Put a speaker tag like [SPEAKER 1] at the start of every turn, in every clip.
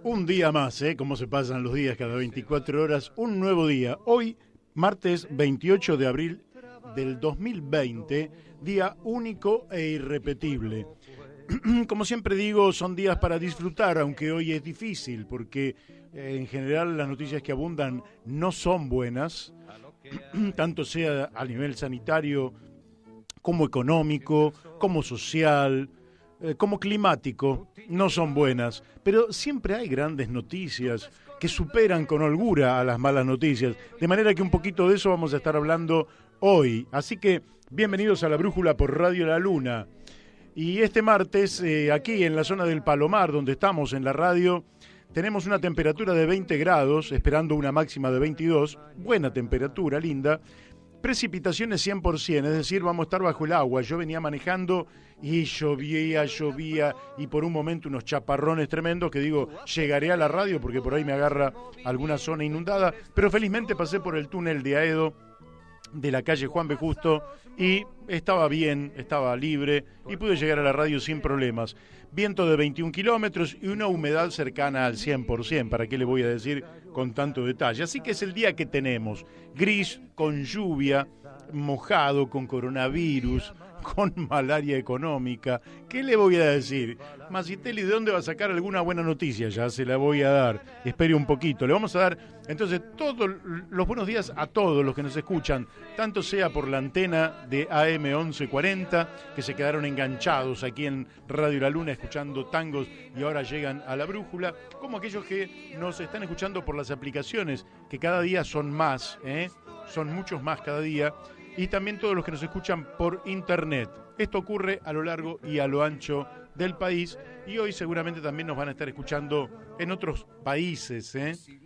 [SPEAKER 1] Un día más, ¿eh? Cómo se pasan los días, cada 24 horas, un nuevo día. Hoy, martes 28 de abril del 2020, día único e irrepetible. Como siempre digo, son días para disfrutar, aunque hoy es difícil, porque en general las noticias que abundan no son buenas, tanto sea a nivel sanitario como económico, como social, como climático, no son buenas, pero siempre hay grandes noticias que superan con holgura a las malas noticias, de manera que un poquito de eso vamos a estar hablando hoy. Así que bienvenidos a La Brújula por Radio La Luna. Y este martes, aquí en la zona del Palomar, donde estamos en la radio, tenemos una temperatura de 20 grados, esperando una máxima de 22, buena temperatura, linda. Precipitaciones 100%, es decir, vamos a estar bajo el agua. Yo venía manejando y llovía, y por un momento unos chaparrones tremendos que digo, llegaré a la radio porque por ahí me agarra alguna zona inundada, pero felizmente pasé por el túnel de Aedo de la calle Juan B. Justo y estaba bien, estaba libre y pude llegar a la radio sin problemas. Viento de 21 kilómetros y una humedad cercana al 100%, ¿para qué le voy a decir con tanto detalle? Así que es el día que tenemos, gris, con lluvia, mojado, con coronavirus, con malaria económica. ¿Qué le voy a decir? Masitelli, ¿de dónde va a sacar alguna buena noticia? Ya se la voy a dar. Espere un poquito. Le vamos a dar, entonces, todos los buenos días a todos los que nos escuchan, tanto sea por la antena de AM 1140, que se quedaron enganchados aquí en Radio La Luna escuchando tangos y ahora llegan a La Brújula, como aquellos que nos están escuchando por las aplicaciones, que cada día son más, son muchos más cada día, y también todos los que nos escuchan por internet. Esto ocurre a lo largo y a lo ancho del país y hoy seguramente también nos van a estar escuchando en otros países,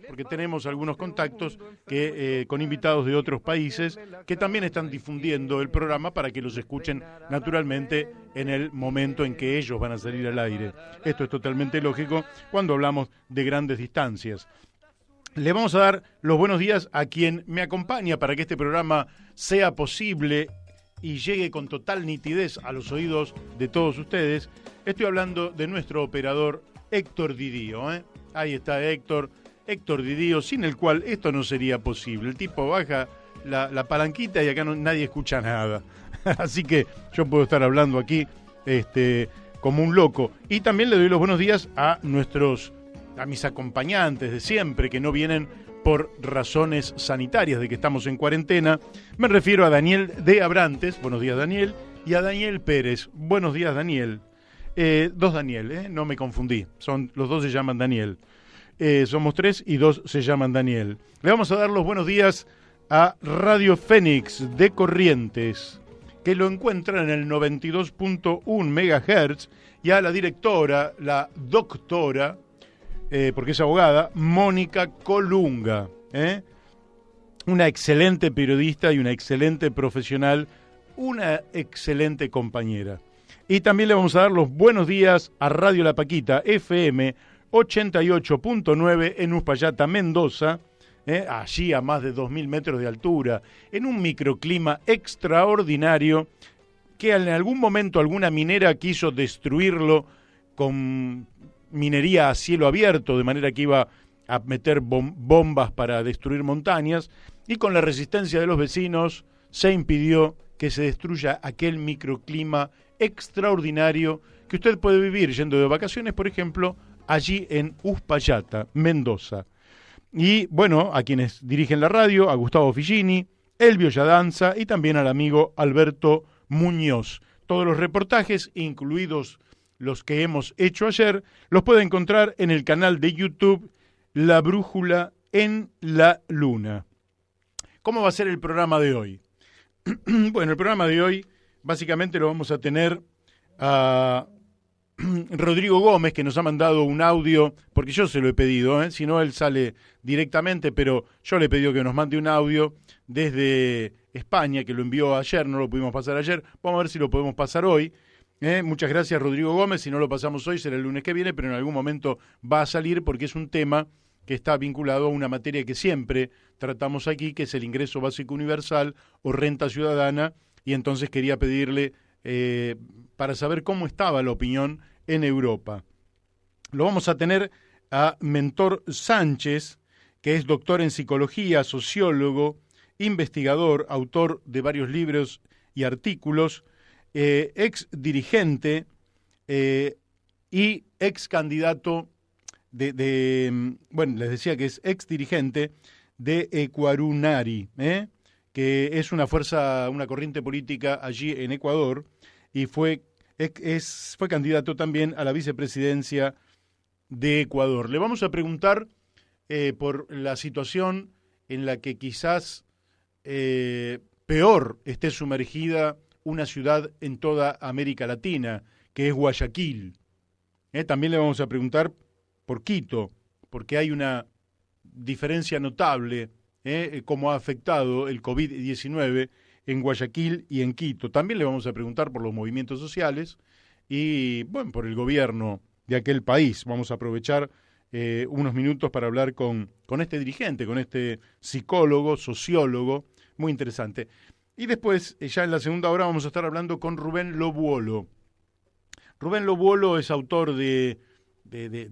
[SPEAKER 1] porque tenemos algunos contactos que con invitados de otros países que también están difundiendo el programa para que los escuchen naturalmente en el momento en que ellos van a salir al aire. Esto es totalmente lógico cuando hablamos de grandes distancias. Le vamos a dar los buenos días a quien me acompaña para que este programa sea posible y llegue con total nitidez a los oídos de todos ustedes. Estoy hablando de nuestro operador Héctor Didío. Ahí está Héctor Didío, sin el cual esto no sería posible. El tipo baja la palanquita y acá nadie escucha nada. Así que yo puedo estar hablando aquí como un loco. Y también le doy los buenos días a mis acompañantes de siempre, que no vienen por razones sanitarias de que estamos en cuarentena. Me refiero a Daniel de Abrantes, buenos días Daniel, y a Daniel Pérez, buenos días Daniel. Dos Daniel, no me confundí, los dos se llaman Daniel. Somos tres y dos se llaman Daniel. Le vamos a dar los buenos días a Radio Fénix de Corrientes, que lo encuentran en el 92.1 MHz, y a la directora, la doctora, porque es abogada, Mónica Colunga, una excelente periodista y una excelente profesional, una excelente compañera. Y también le vamos a dar los buenos días a Radio La Paquita, FM 88.9 en Uspallata, Mendoza, allí a más de 2.000 metros de altura, en un microclima extraordinario que en algún momento alguna minera quiso destruirlo con minería a cielo abierto, de manera que iba a meter bombas para destruir montañas, y con la resistencia de los vecinos se impidió que se destruya aquel microclima extraordinario que usted puede vivir yendo de vacaciones, por ejemplo, allí en Uspallata, Mendoza. Y bueno, a quienes dirigen la radio, a Gustavo Figini, Elvio Yadanza y también al amigo Alberto Muñoz. Todos los reportajes, incluidos los que hemos hecho ayer, los puede encontrar en el canal de YouTube La Brújula en la Luna. ¿Cómo va a ser el programa de hoy? Bueno, el programa de hoy básicamente lo vamos a tener a Rodrigo Gómez, que nos ha mandado un audio, porque yo se lo he pedido, si no él sale directamente, pero yo le he pedido que nos mande un audio desde España, que lo envió ayer, no lo pudimos pasar ayer, vamos a ver si lo podemos pasar hoy. Muchas gracias Rodrigo Gómez, si no lo pasamos hoy será el lunes que viene, pero en algún momento va a salir porque es un tema que está vinculado a una materia que siempre tratamos aquí, que es el ingreso básico universal o renta ciudadana, y entonces quería pedirle para saber cómo estaba la opinión en Europa. Lo vamos a tener a Mentor Sánchez, que es doctor en psicología, sociólogo, investigador, autor de varios libros y artículos, ex dirigente y ex candidato bueno, les decía que es ex dirigente de Ecuarunari, que es una fuerza, una corriente política allí en Ecuador, y fue candidato también a la vicepresidencia de Ecuador. Le vamos a preguntar por la situación en la que quizás peor esté sumergida una ciudad en toda América Latina, que es Guayaquil. También le vamos a preguntar por Quito, porque hay una diferencia notable cómo ha afectado el COVID-19 en Guayaquil y en Quito. También le vamos a preguntar por los movimientos sociales y, bueno, por el gobierno de aquel país. Vamos a aprovechar unos minutos para hablar con este dirigente, con este psicólogo, sociólogo, muy interesante. Y después, ya en la segunda hora, vamos a estar hablando con Rubén Lobuolo. Rubén Lobuolo es autor de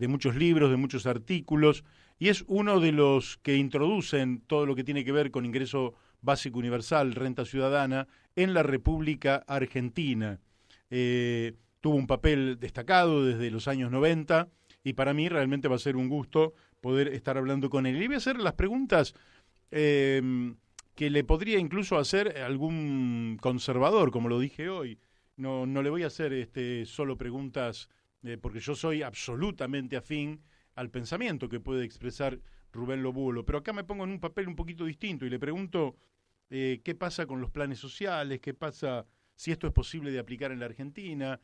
[SPEAKER 1] muchos libros, de muchos artículos, y es uno de los que introducen todo lo que tiene que ver con ingreso básico universal, renta ciudadana, en la República Argentina. Tuvo un papel destacado desde los años 90, y para mí realmente va a ser un gusto poder estar hablando con él. Y le voy a hacer las preguntas que le podría incluso hacer algún conservador, como lo dije hoy. No le voy a hacer solo preguntas porque yo soy absolutamente afín al pensamiento que puede expresar Rubén Lobuolo, pero acá me pongo en un papel un poquito distinto y le pregunto qué pasa con los planes sociales, qué pasa si esto es posible de aplicar en la Argentina,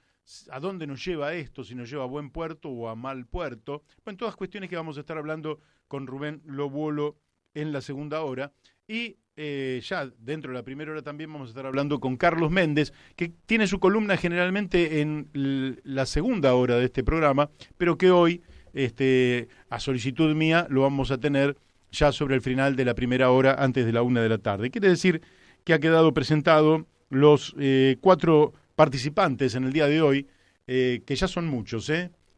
[SPEAKER 1] a dónde nos lleva esto, si nos lleva a buen puerto o a mal puerto. Bueno, todas cuestiones que vamos a estar hablando con Rubén Lobuolo en la segunda hora. Y ya dentro de la primera hora también vamos a estar hablando con Carlos Méndez, que tiene su columna generalmente en la segunda hora de este programa, pero que hoy, a solicitud mía, lo vamos a tener ya sobre el final de la primera hora, antes de la 1 de la tarde. Quiere decir que ha quedado presentado los 4 participantes en el día de hoy, que ya son muchos,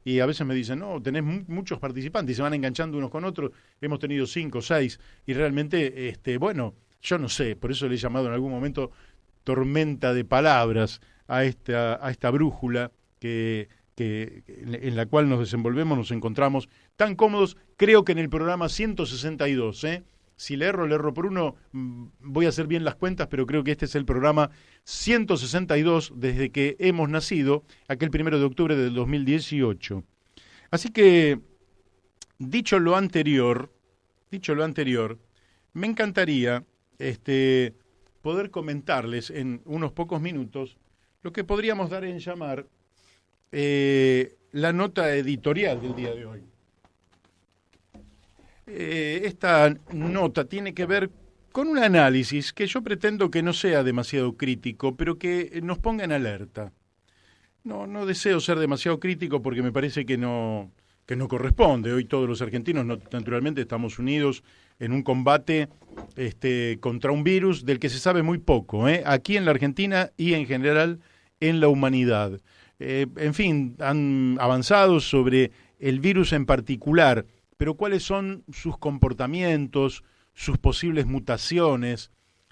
[SPEAKER 1] y a veces me dicen, no, tenés muchos participantes y se van enganchando unos con otros. Hemos tenido 5, 6 y realmente, bueno, yo no sé, por eso le he llamado en algún momento tormenta de palabras a esta brújula en la cual nos desenvolvemos, nos encontramos tan cómodos. Creo que en el programa 162, si le erro por uno, voy a hacer bien las cuentas, pero creo que este es el programa 162 desde que hemos nacido, aquel 1 de octubre del 2018. Así que, dicho lo anterior, me encantaría poder comentarles en unos pocos minutos lo que podríamos dar en llamar la nota editorial del día de hoy. Esta nota tiene que ver con un análisis que yo pretendo que no sea demasiado crítico, pero que nos ponga en alerta. No deseo ser demasiado crítico porque me parece que no corresponde. Hoy todos los argentinos naturalmente estamos unidos en un combate contra un virus del que se sabe muy poco, aquí en la Argentina y en general en la humanidad. En fin, han avanzado sobre el virus en particular, pero cuáles son sus comportamientos, sus posibles mutaciones.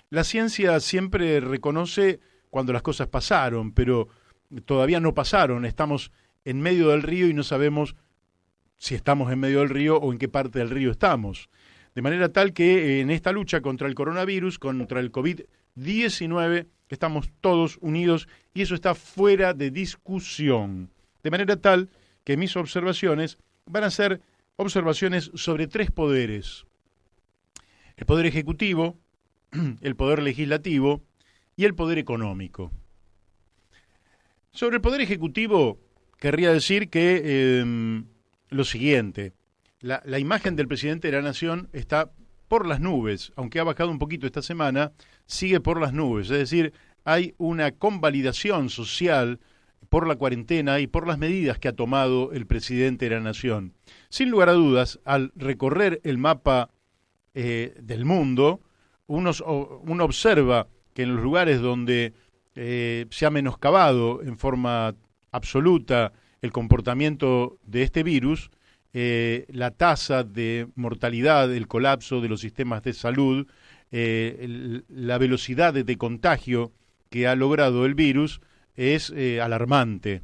[SPEAKER 1] La ciencia siempre reconoce cuando las cosas pasaron, pero todavía no pasaron. Estamos en medio del río y no sabemos si estamos en medio del río o en qué parte del río estamos. De manera tal que en esta lucha contra el coronavirus, contra el COVID-19, estamos todos unidos y eso está fuera de discusión. De manera tal que mis observaciones van a ser observaciones sobre 3 poderes: el poder ejecutivo, el poder legislativo y el poder económico. Sobre el poder ejecutivo, querría decir que lo siguiente: la imagen del presidente de la Nación está por las nubes, aunque ha bajado un poquito esta semana, sigue por las nubes, es decir, hay una convalidación social por la cuarentena y por las medidas que ha tomado el presidente de la Nación. Sin lugar a dudas, al recorrer el mapa del mundo, uno observa que en los lugares donde se ha menoscabado en forma absoluta el comportamiento de este virus, la tasa de mortalidad, el colapso de los sistemas de salud, la velocidad de contagio que ha logrado el virus es alarmante.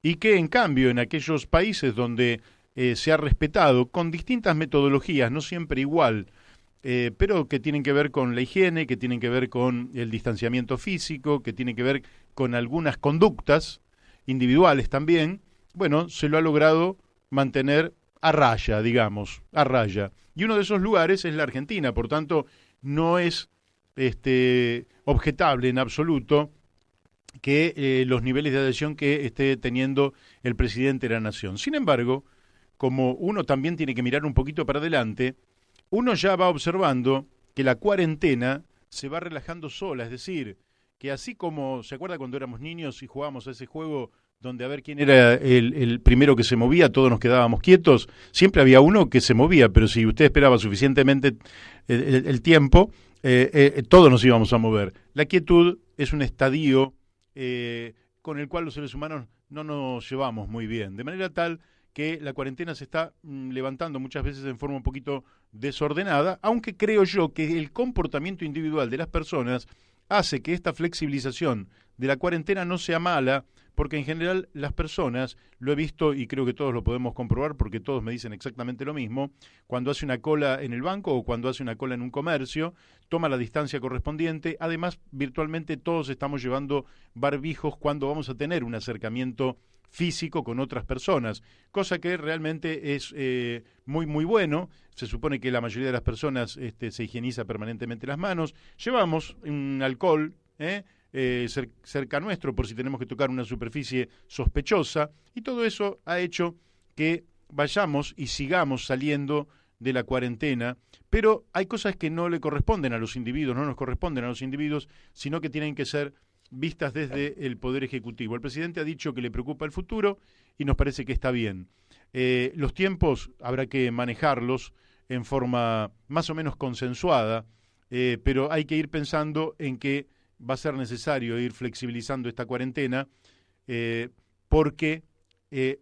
[SPEAKER 1] Y que en cambio en aquellos países donde se ha respetado con distintas metodologías, no siempre igual, pero que tienen que ver con la higiene, que tienen que ver con el distanciamiento físico, que tienen que ver con algunas conductas individuales también, bueno, se lo ha logrado mantener a raya, digamos, a raya. Y uno de esos lugares es la Argentina, por tanto, no es objetable en absoluto que los niveles de adhesión que esté teniendo el presidente de la Nación. Sin embargo, como uno también tiene que mirar un poquito para adelante, uno ya va observando que la cuarentena se va relajando sola, es decir, que así como, ¿se acuerda cuando éramos niños y jugábamos a ese juego donde a ver quién era el primero que se movía, todos nos quedábamos quietos? Siempre había uno que se movía, pero si usted esperaba suficientemente el tiempo, todos nos íbamos a mover. La quietud es un estadio con el cual los seres humanos no nos llevamos muy bien, de manera tal que la cuarentena se está levantando muchas veces en forma un poquito desordenada, aunque creo yo que el comportamiento individual de las personas hace que esta flexibilización de la cuarentena no sea mala, porque en general las personas, lo he visto y creo que todos lo podemos comprobar porque todos me dicen exactamente lo mismo, cuando hace una cola en el banco o cuando hace una cola en un comercio, toma la distancia correspondiente, además virtualmente todos estamos llevando barbijos cuando vamos a tener un acercamiento físico con otras personas, cosa que realmente es muy muy bueno. Se supone que la mayoría de las personas se higieniza permanentemente las manos, llevamos un alcohol cerca nuestro por si tenemos que tocar una superficie sospechosa, y todo eso ha hecho que vayamos y sigamos saliendo de la cuarentena, pero hay cosas que no le corresponden a los individuos, no nos corresponden a los individuos, sino que tienen que ser vistas desde el Poder Ejecutivo. El presidente ha dicho que le preocupa el futuro y nos parece que está bien. Los tiempos habrá que manejarlos en forma más o menos consensuada, pero hay que ir pensando en que va a ser necesario ir flexibilizando esta cuarentena porque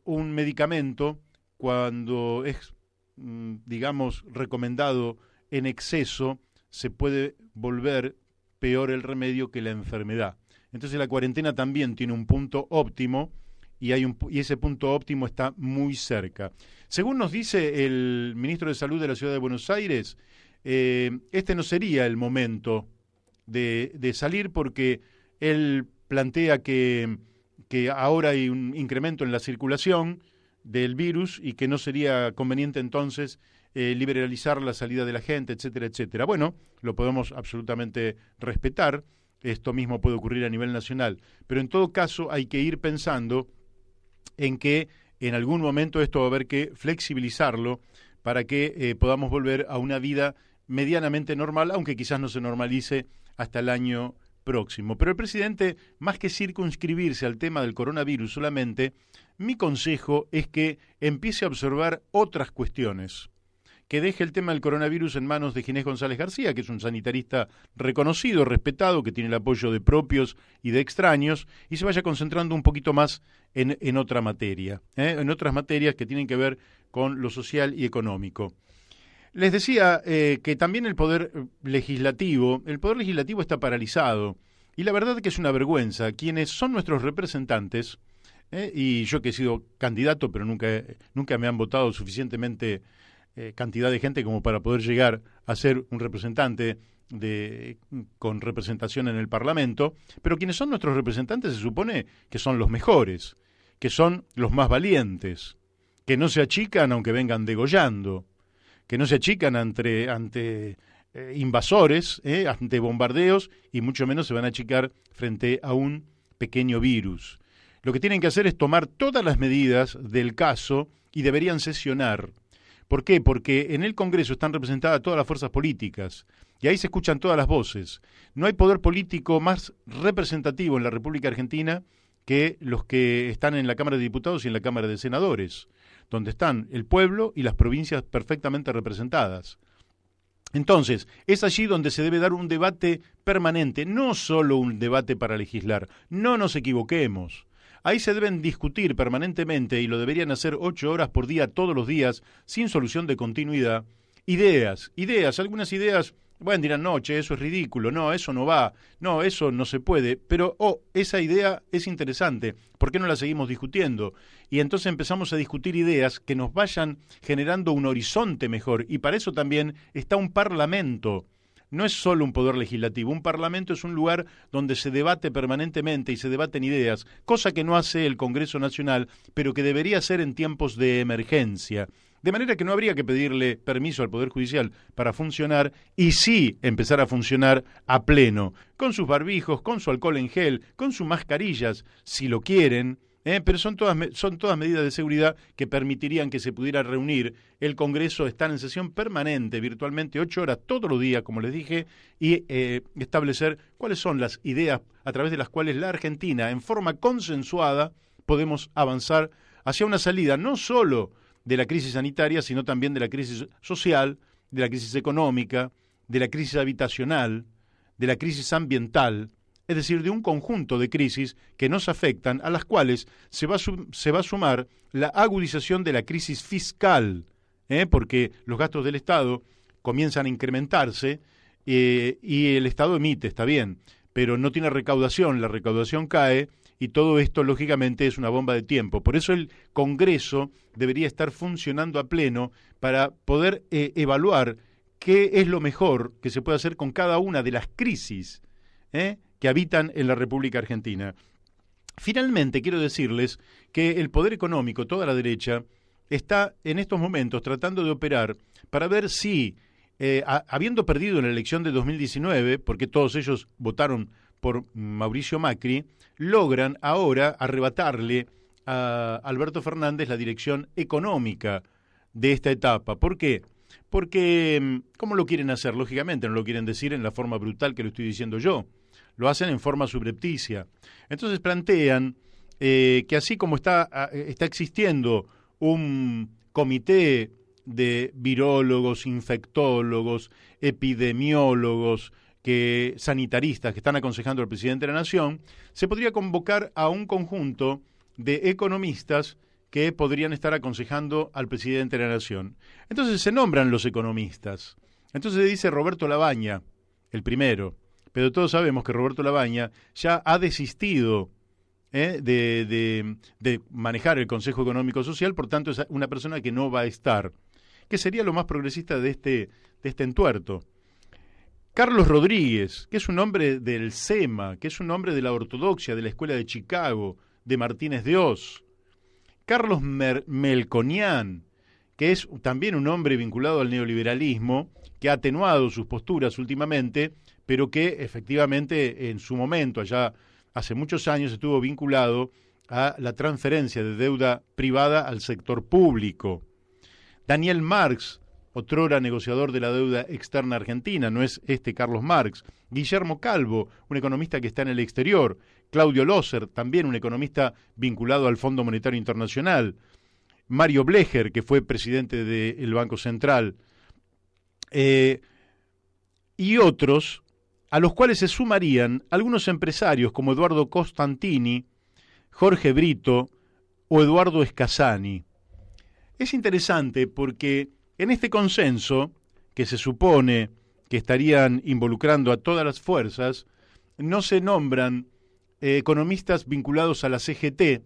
[SPEAKER 1] un medicamento, cuando es, digamos, recomendado en exceso, se puede volver peor el remedio que la enfermedad. Entonces la cuarentena también tiene un punto óptimo y ese punto óptimo está muy cerca. Según nos dice el ministro de Salud de la Ciudad de Buenos Aires, este no sería el momento de salir porque él plantea que ahora hay un incremento en la circulación del virus y que no sería conveniente entonces liberalizar la salida de la gente, etcétera, etcétera. Bueno, lo podemos absolutamente respetar. Esto mismo puede ocurrir a nivel nacional, pero en todo caso hay que ir pensando en que en algún momento esto va a haber que flexibilizarlo para que podamos volver a una vida medianamente normal, aunque quizás no se normalice hasta el año próximo. Pero el presidente, más que circunscribirse al tema del coronavirus solamente, mi consejo es que empiece a observar otras cuestiones, que deje el tema del coronavirus en manos de Ginés González García, que es un sanitarista reconocido, respetado, que tiene el apoyo de propios y de extraños, y se vaya concentrando un poquito más en otra materia, en otras materias que tienen que ver con lo social y económico. Les decía que también el poder legislativo está paralizado, y la verdad que es una vergüenza. Quienes son nuestros representantes, y yo que he sido candidato, pero nunca me han votado suficientemente cantidad de gente como para poder llegar a ser un representante con representación en el Parlamento, pero quienes son nuestros representantes se supone que son los mejores, que son los más valientes, que no se achican aunque vengan degollando, que no se achican ante invasores, ante bombardeos, y mucho menos se van a achicar frente a un pequeño virus. Lo que tienen que hacer es tomar todas las medidas del caso y deberían sesionar. ¿Por qué? Porque en el Congreso están representadas todas las fuerzas políticas y ahí se escuchan todas las voces. No hay poder político más representativo en la República Argentina que los que están en la Cámara de Diputados y en la Cámara de Senadores, donde están el pueblo y las provincias perfectamente representadas. Entonces, es allí donde se debe dar un debate permanente, no solo un debate para legislar. No nos equivoquemos. Ahí se deben discutir permanentemente, y lo deberían hacer 8 horas por día, todos los días, sin solución de continuidad, algunas ideas. Bueno, dirán, no, che, eso es ridículo, no, eso no va, no, eso no se puede, pero, esa idea es interesante, ¿por qué no la seguimos discutiendo? Y entonces empezamos a discutir ideas que nos vayan generando un horizonte mejor, y para eso también está un parlamento. No es solo un poder legislativo, un parlamento es un lugar donde se debate permanentemente y se debaten ideas, cosa que no hace el Congreso Nacional, pero que debería hacer en tiempos de emergencia. De manera que no habría que pedirle permiso al Poder Judicial para funcionar y sí empezar a funcionar a pleno, con sus barbijos, con su alcohol en gel, con sus mascarillas, si lo quieren, pero son todas medidas de seguridad que permitirían que se pudiera reunir. El Congreso está en sesión permanente, virtualmente 8 horas todos los días, como les dije, y establecer cuáles son las ideas a través de las cuales la Argentina, en forma consensuada, podemos avanzar hacia una salida no solo de la crisis sanitaria, sino también de la crisis social, de la crisis económica, de la crisis habitacional, de la crisis ambiental, es decir, de un conjunto de crisis que nos afectan, a las cuales se va a sumar la agudización de la crisis fiscal, porque los gastos del Estado comienzan a incrementarse y el Estado emite, está bien, pero no tiene recaudación, la recaudación cae, y todo esto, lógicamente, es una bomba de tiempo. Por eso el Congreso debería estar funcionando a pleno para poder evaluar qué es lo mejor que se puede hacer con cada una de las crisis que habitan en la República Argentina. Finalmente, quiero decirles que el poder económico, toda la derecha, está en estos momentos tratando de operar para ver si, habiendo perdido en la elección de 2019, porque todos ellos votaron por Mauricio Macri, logran ahora arrebatarle a Alberto Fernández la dirección económica de esta etapa. ¿Por qué? Porque, ¿cómo lo quieren hacer? Lógicamente, no lo quieren decir en la forma brutal que lo estoy diciendo yo. Lo hacen en forma subrepticia. Entonces plantean que así como está existiendo un comité de virólogos, infectólogos, epidemiólogos, sanitaristas que están aconsejando al presidente de la Nación, se podría convocar a un conjunto de economistas que podrían estar aconsejando al presidente de la Nación. Entonces se nombran los economistas. Entonces dice Roberto Labaña, el primero, pero todos sabemos que Roberto Labaña ya ha desistido de manejar el Consejo Económico Social, por tanto es una persona que no va a estar, que sería lo más progresista de este entuerto. Carlos Rodríguez, que es un hombre del SEMA, que es un hombre de la ortodoxia, de la Escuela de Chicago, de Martínez de Oz. Carlos Melconian, que es también un hombre vinculado al neoliberalismo, que ha atenuado sus posturas últimamente, pero que efectivamente en su momento, allá hace muchos años, estuvo vinculado a la transferencia de deuda privada al sector público. Daniel Marx, otrora negociador de la deuda externa argentina, no es Carlos Marx. Guillermo Calvo, un economista que está en el exterior. Claudio Loser, también un economista vinculado al Fondo Monetario Internacional. Mario Blecher, que fue presidente del Banco Central. Y otros, a los cuales se sumarían algunos empresarios como Eduardo Costantini, Jorge Brito o Eduardo Escasani. Es interesante porque en este consenso, que se supone que estarían involucrando a todas las fuerzas, no se nombran economistas vinculados a la CGT, es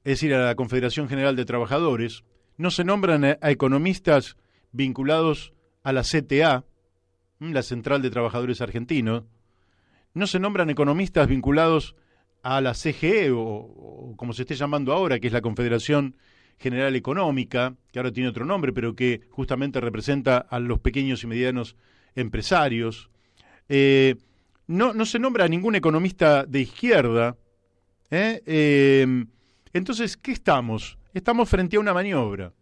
[SPEAKER 1] decir, a la Confederación General de Trabajadores, no se nombran a economistas vinculados a la CTA, la Central de Trabajadores Argentinos, no se nombran economistas vinculados a la CGE, o como se esté llamando ahora, que es la Confederación General Económica, que ahora tiene otro nombre, pero que justamente representa a los pequeños y medianos empresarios. No se nombra a ningún economista de izquierda. Entonces, ¿qué estamos? Estamos frente a una maniobra.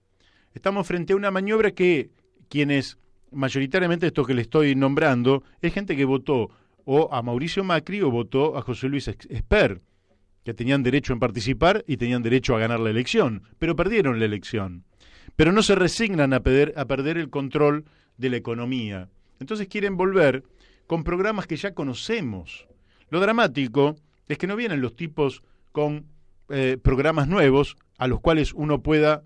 [SPEAKER 1] Estamos frente a una maniobra que quienes, mayoritariamente esto que le estoy nombrando, es gente que votó o a Mauricio Macri o votó a José Luis Esper, que tenían derecho en participar y tenían derecho a ganar la elección, pero perdieron la elección. Pero no se resignan a perder el control de la economía. Entonces quieren volver con programas que ya conocemos. Lo dramático es que no vienen los tipos con programas nuevos a los cuales uno pueda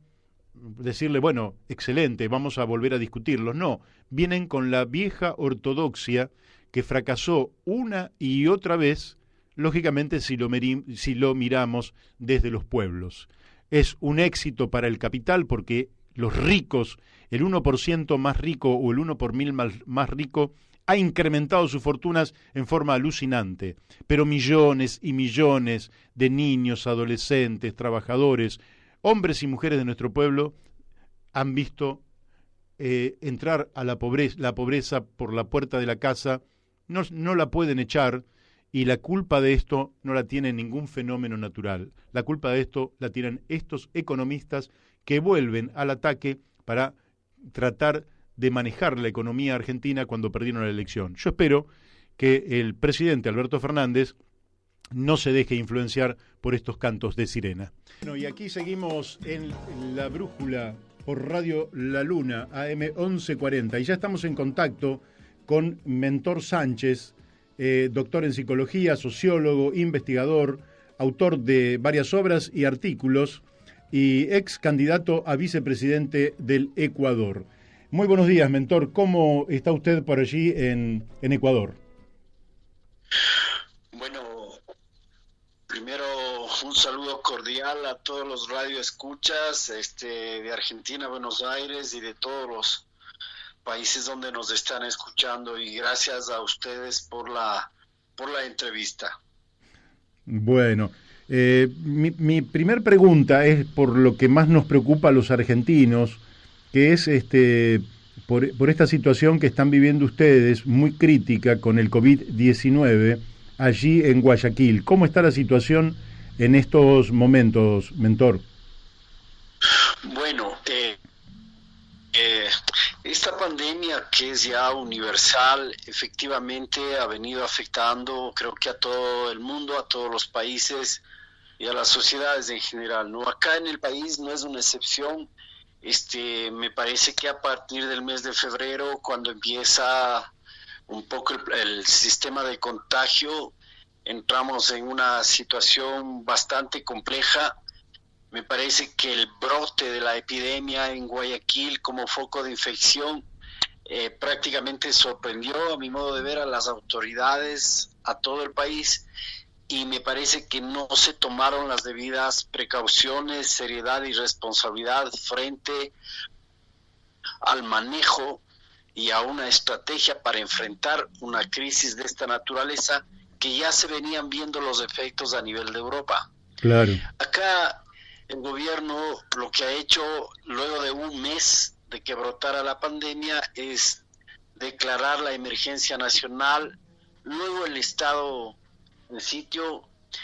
[SPEAKER 1] decirle, bueno, excelente, vamos a volver a discutirlos. No, vienen con la vieja ortodoxia que fracasó una y otra vez, lógicamente si lo miramos desde los pueblos. Es un éxito para el capital porque los ricos, el 1% más rico o el 1 por mil más rico, ha incrementado sus fortunas en forma alucinante, pero millones y millones de niños, adolescentes, trabajadores, hombres y mujeres de nuestro pueblo han visto entrar a la pobreza por la puerta de la casa, no la pueden echar, y la culpa de esto no la tiene ningún fenómeno natural. La culpa de esto la tienen estos economistas que vuelven al ataque para tratar de manejar la economía argentina cuando perdieron la elección. Yo espero que el presidente Alberto Fernández no se deje influenciar por estos cantos de sirena. Bueno, y aquí seguimos en La Brújula por Radio La Luna, AM 1140, y ya estamos en contacto con Mentor Sánchez, doctor en psicología, sociólogo, investigador, autor de varias obras y artículos, y ex candidato a vicepresidente del Ecuador. Muy buenos días, Mentor. ¿Cómo está usted por allí en Ecuador?
[SPEAKER 2] Bueno, primero un saludo cordial a todos los radioescuchas de Argentina, Buenos Aires y de todos los países donde nos están escuchando, y gracias a ustedes por la entrevista.
[SPEAKER 1] Bueno, mi primer pregunta es por lo que más nos preocupa a los argentinos, que es por esta situación que están viviendo ustedes, muy crítica con el COVID-19, allí en Guayaquil. ¿Cómo está la situación en estos momentos, Mentor?
[SPEAKER 2] Bueno, esta pandemia, que es ya universal, efectivamente ha venido afectando, creo que a todo el mundo, a todos los países y a las sociedades en general, ¿no? Acá en el país no es una excepción. Me parece que a partir del mes de febrero, cuando empieza un poco el sistema de contagio, entramos en una situación bastante compleja. Me parece que el brote de la epidemia en Guayaquil como foco de infección prácticamente sorprendió, a mi modo de ver, a las autoridades, a todo el país, y me parece que no se tomaron las debidas precauciones, seriedad y responsabilidad frente al manejo y a una estrategia para enfrentar una crisis de esta naturaleza, que ya se venían viendo los efectos a nivel de Europa.
[SPEAKER 1] Claro.
[SPEAKER 2] Acá el gobierno lo que ha hecho luego de un mes de que brotara la pandemia es declarar la emergencia nacional, luego el estado de sitio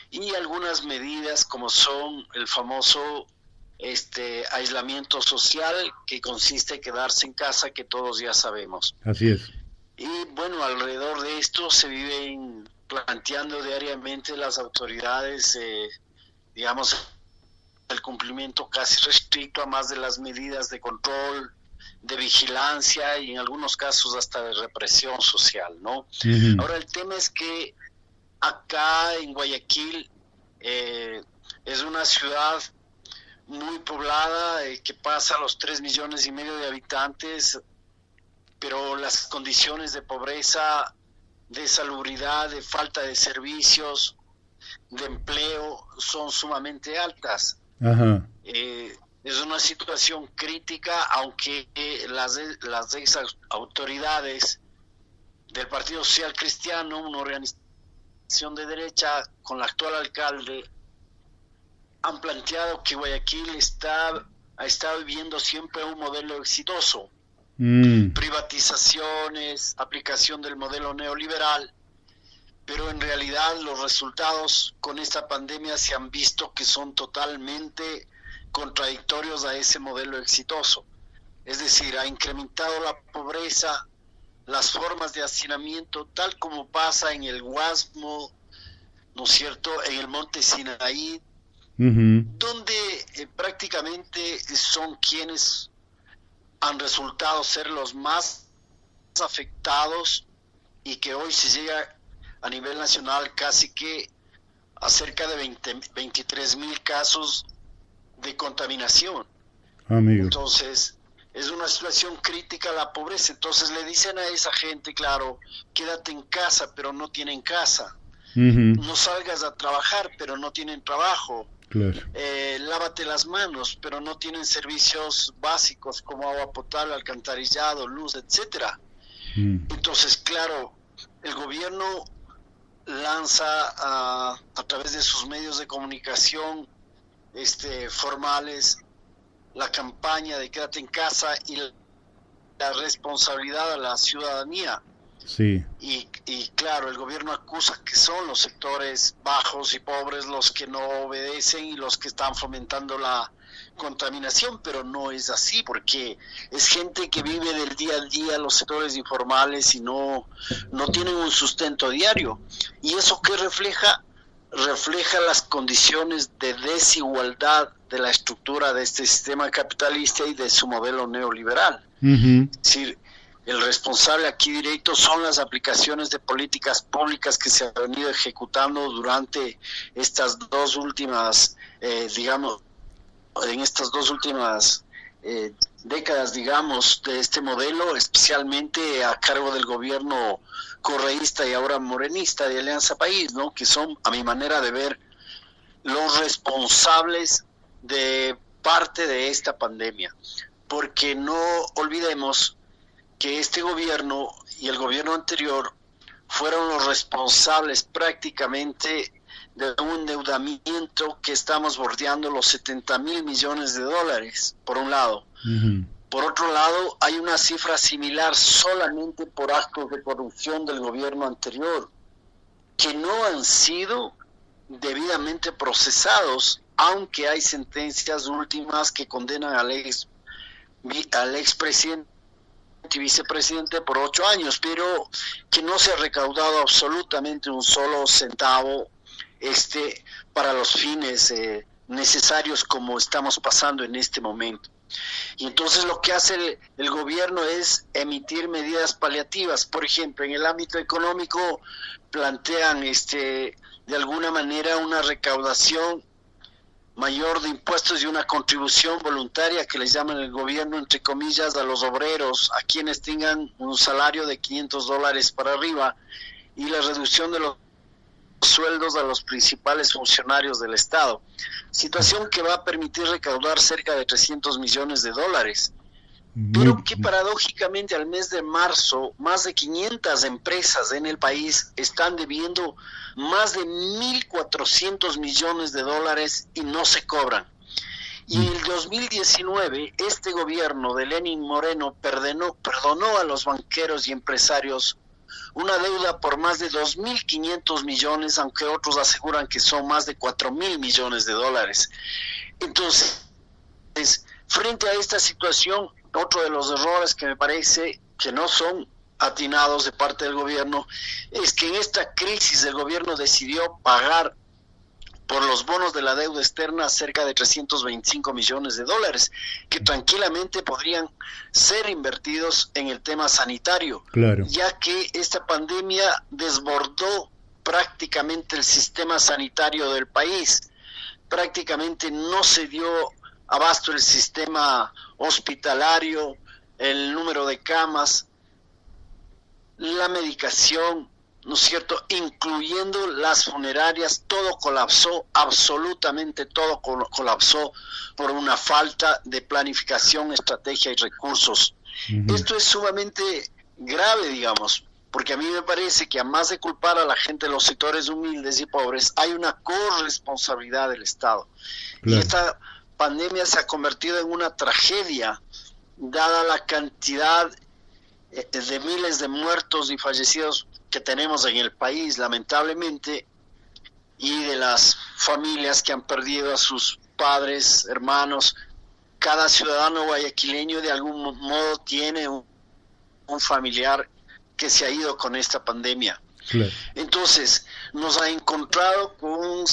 [SPEAKER 2] y algunas medidas como son el famoso aislamiento social, que consiste en quedarse en casa, que todos ya sabemos.
[SPEAKER 1] Así es.
[SPEAKER 2] Y bueno, alrededor de esto se viven planteando diariamente las autoridades, digamos, el cumplimiento casi restricto a más de las medidas de control, de vigilancia y en algunos casos hasta de represión social, ¿no? Uh-huh. Ahora, el tema es que acá en Guayaquil es una ciudad muy poblada, que pasa los 3,5 millones de habitantes, pero las condiciones de pobreza, de salubridad, de falta de servicios, de empleo son sumamente altas.
[SPEAKER 1] Ajá.
[SPEAKER 2] Es una situación crítica, aunque las ex autoridades del Partido Social Cristiano, una organización de derecha con el actual alcalde, han planteado que Guayaquil ha estado viviendo siempre un modelo exitoso. Privatizaciones, aplicación del modelo neoliberal, pero en realidad los resultados con esta pandemia se han visto que son totalmente contradictorios a ese modelo exitoso. Es decir, ha incrementado la pobreza, las formas de hacinamiento, tal como pasa en el Guasmo, ¿no es cierto?, en el Monte Sinaí, uh-huh, donde prácticamente son quienes han resultado ser los más afectados, y que hoy se llega a nivel nacional casi que a cerca de 23.000 casos de contaminación.
[SPEAKER 1] Amigo.
[SPEAKER 2] Entonces, es una situación crítica la pobreza. Entonces le dicen a esa gente, claro, quédate en casa, pero no tienen casa. No salgas a trabajar, pero no tienen trabajo.
[SPEAKER 1] Claro.
[SPEAKER 2] Lávate las manos, pero no tienen servicios básicos como agua potable, alcantarillado, luz, etcétera. Entonces, claro, el gobierno lanza a través de sus medios de comunicación formales la campaña de quédate en casa y la responsabilidad a la ciudadanía.
[SPEAKER 1] Sí.
[SPEAKER 2] Y claro, el gobierno acusa que son los sectores bajos y pobres los que no obedecen y los que están fomentando la contaminación, pero no es así, porque es gente que vive del día a día, los sectores informales, y no tienen un sustento diario. ¿Y eso qué refleja? Refleja las condiciones de desigualdad de la estructura de este sistema capitalista y de su modelo neoliberal. Es decir, el responsable aquí directo son las aplicaciones de políticas públicas que se han venido ejecutando durante estas dos últimas, décadas, digamos, de este modelo, especialmente a cargo del gobierno correísta y ahora morenista de Alianza País, ¿no? Que son, a mi manera de ver, los responsables de parte de esta pandemia. Porque no olvidemos que este gobierno y el gobierno anterior fueron los responsables prácticamente de un endeudamiento que estamos bordeando los 70.000 millones de dólares, por un lado. Por otro lado, hay una cifra similar solamente por actos de corrupción del gobierno anterior, que no han sido debidamente procesados, aunque hay sentencias últimas que condenan al expresidente y vicepresidente por 8 años, pero que no se ha recaudado absolutamente un solo centavo para los fines necesarios como estamos pasando en este momento. Y entonces lo que hace el gobierno es emitir medidas paliativas. Por ejemplo, en el ámbito económico plantean de alguna manera una recaudación mayor de impuestos y una contribución voluntaria que les llaman el gobierno, entre comillas, a los obreros, a quienes tengan un salario de $500 para arriba, y la reducción de los sueldos a los principales funcionarios del Estado. Situación que va a permitir recaudar cerca de $300 millones. Pero que paradójicamente al mes de marzo, más de 500 empresas en el país están debiendo más de $1.400 millones y no se cobran. Y en el 2019, este gobierno de Lenín Moreno perdonó a los banqueros y empresarios una deuda por más de 2.500 millones, aunque otros aseguran que son más de 4.000 millones de dólares. Entonces, frente a esta situación, otro de los errores que me parece que no son atinados de parte del gobierno es que en esta crisis el gobierno decidió pagar por los bonos de la deuda externa cerca de $325 millones, que tranquilamente podrían ser invertidos en el tema sanitario,
[SPEAKER 1] claro,
[SPEAKER 2] ya que esta pandemia desbordó prácticamente el sistema sanitario del país. Prácticamente no se dio abasto el sistema hospitalario, el número de camas, la medicación, ¿no es cierto?, incluyendo las funerarias. Todo colapsó, absolutamente todo colapsó por una falta de planificación, estrategia y recursos. Esto es sumamente grave, digamos, porque a mí me parece que, a más de culpar a la gente de los sectores humildes y pobres, hay una corresponsabilidad del Estado. Claro. Y esta pandemia se ha convertido en una tragedia, dada la cantidad de miles de muertos y fallecidos que tenemos en el país, lamentablemente, y de las familias que han perdido a sus padres, hermanos. Cada ciudadano guayaquileño de algún modo tiene un familiar que se ha ido con esta pandemia.
[SPEAKER 1] Claro.
[SPEAKER 2] Entonces, nos ha encontrado con un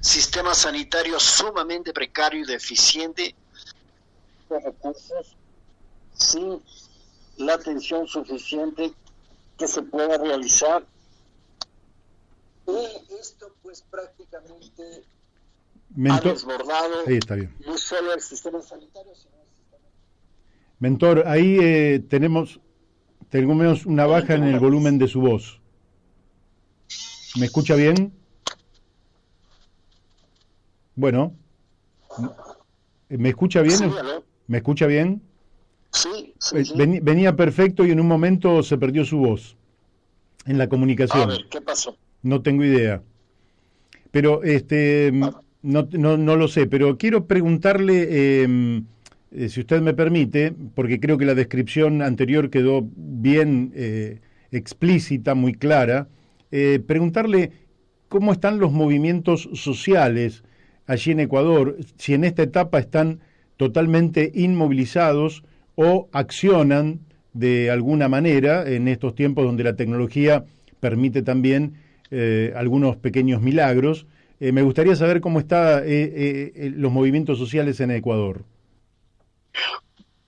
[SPEAKER 2] sistema sanitario sumamente precario y deficiente de recursos, sin la atención suficiente que se pueda realizar Y esto pues prácticamente ha
[SPEAKER 1] Mentor,
[SPEAKER 2] desbordado
[SPEAKER 1] ahí está bien.
[SPEAKER 2] no solo el sistema sanitario, sino el sistema...
[SPEAKER 1] Mentor, ahí tenemos una baja en el volumen de su voz. ¿Me escucha bien? Bueno, ¿me escucha
[SPEAKER 2] Sí,
[SPEAKER 1] bien?
[SPEAKER 2] ¿aló?
[SPEAKER 1] ¿Me escucha bien?
[SPEAKER 2] Sí, sí, sí.
[SPEAKER 1] Venía perfecto y en un momento se perdió su voz en la
[SPEAKER 2] A
[SPEAKER 1] comunicación.
[SPEAKER 2] ver, ¿qué pasó?
[SPEAKER 1] No tengo idea. Pero
[SPEAKER 2] Ah,
[SPEAKER 1] no lo sé, pero quiero preguntarle, si usted me permite, porque creo que la descripción anterior quedó bien explícita, muy clara, preguntarle cómo están los movimientos sociales allí en Ecuador, si en esta etapa están totalmente inmovilizados o accionan de alguna manera en estos tiempos donde la tecnología permite también algunos pequeños milagros. Me gustaría saber cómo están los movimientos sociales en Ecuador.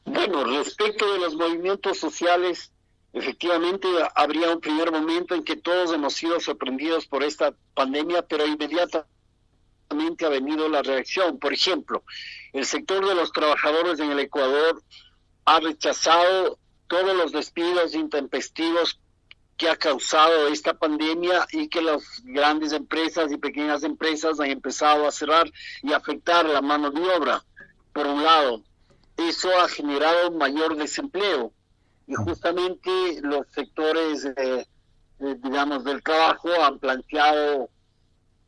[SPEAKER 2] bueno, respecto de los movimientos sociales, efectivamente habría un primer momento en que todos hemos sido sorprendidos por esta pandemia, pero inmediatamente ha venido la reacción. Por ejemplo, el sector de los trabajadores en el Ecuador ha rechazado todos los despidos intempestivos que ha causado esta pandemia y que las grandes empresas y pequeñas empresas han empezado a cerrar y afectar la mano de obra, por un lado. Eso ha generado mayor desempleo y justamente los sectores, digamos, del trabajo han planteado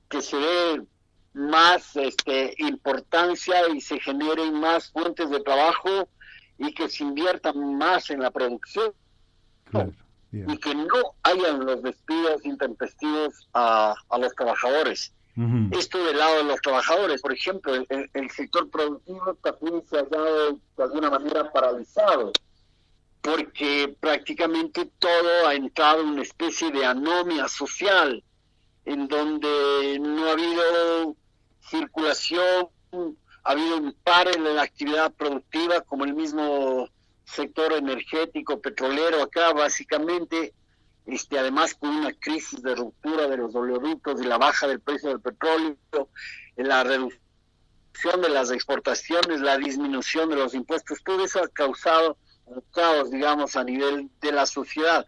[SPEAKER 2] que se dé más importancia y se generen más fuentes de trabajo y que se invierta más en la producción
[SPEAKER 1] Claro, bien.
[SPEAKER 2] y que no hayan los despidos intempestivos a los trabajadores.
[SPEAKER 1] Ujú.
[SPEAKER 2] Esto del lado de los trabajadores, por ejemplo, el sector productivo también se ha dado de alguna manera paralizado, porque prácticamente todo ha entrado en una especie de anomia social, en donde no ha habido circulación, ha habido un paro en la actividad productiva, como el mismo sector energético, petrolero acá, básicamente, además con una crisis de ruptura de los oleoductos y la baja del precio del petróleo, la reducción de las exportaciones, la disminución de los impuestos, todo eso ha causado un caos, digamos, a nivel de la sociedad.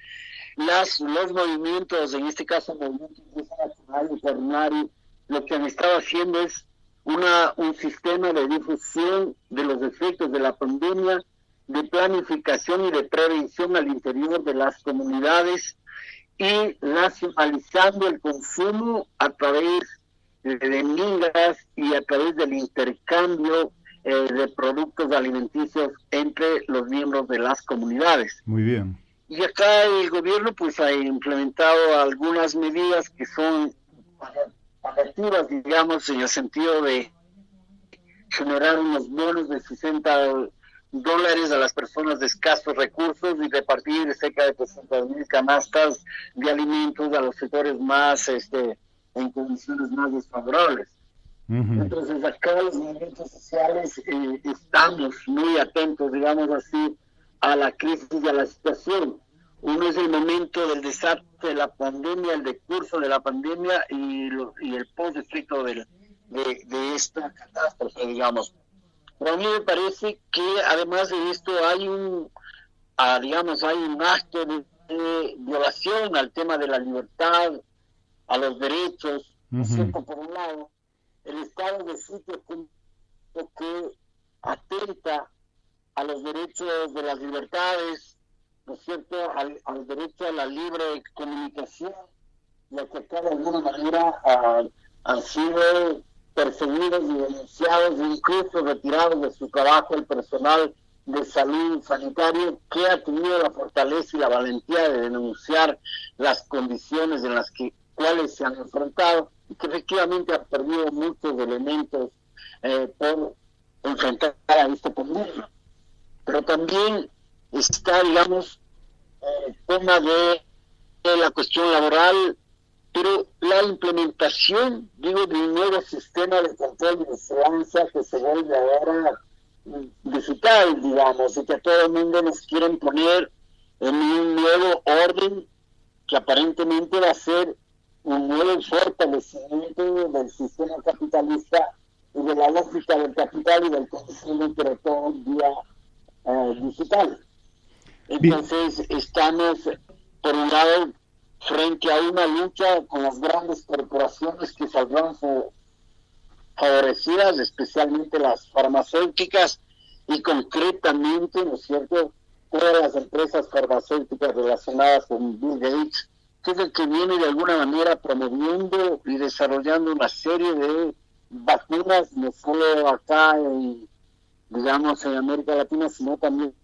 [SPEAKER 2] Los movimientos, en este caso el movimiento nacional y coordinario, lo que han estado haciendo es un sistema de difusión de los efectos de la pandemia, de planificación y de prevención al interior de las comunidades y nacionalizando el consumo a través de mingas y a través del intercambio de productos alimenticios entre los miembros de las comunidades.
[SPEAKER 1] Muy bien.
[SPEAKER 2] Y acá el gobierno pues ha implementado algunas medidas que son paliativas, digamos, en el sentido de generar unos bonos de $60 a las personas de escasos recursos y repartir cerca de 300,000 canastas de alimentos a los sectores más, en condiciones más desfavorables.
[SPEAKER 1] Ujú.
[SPEAKER 2] Entonces acá los movimientos sociales estamos muy atentos, digamos así, a la crisis y a la situación. Uno es el momento del desastre de la pandemia, el decurso de la pandemia y el post-efecto de esta catástrofe, digamos. Pero a mí me parece que además de esto digamos, hay un acto de violación al tema de la libertad, a los derechos, ¿no es
[SPEAKER 1] Ujú.
[SPEAKER 2] cierto? Por un lado, el estado de sitio como que atenta a los derechos de las libertades, ¿no es cierto?, al derecho a la libre comunicación, ya que acá de alguna manera han sido perseguidos y denunciados, e incluso retirados de su trabajo el personal de salud sanitario que ha tenido la fortaleza y la valentía de denunciar las condiciones en las cuales se han enfrentado y que efectivamente ha perdido muchos elementos por enfrentar a este problema. Pero también está, digamos, el tema de la cuestión laboral, pero la implementación, digo, de un nuevo sistema de control y vigilancia que se vuelve ahora digital, digamos, y que a todo el mundo nos quieren poner en un nuevo orden que aparentemente va a ser un nuevo fortalecimiento del sistema capitalista y de la lógica del capital y del consumo, pero todo vía digital.
[SPEAKER 1] Bien.
[SPEAKER 2] Entonces estamos, por un lado, frente a una lucha con las grandes corporaciones que saldrán favorecidas, especialmente las farmacéuticas y concretamente, ¿no es cierto?, todas las empresas farmacéuticas relacionadas con Bill Gates, que es el que viene de alguna manera promoviendo y desarrollando una serie de vacunas, no solo acá digamos, en América Latina, sino también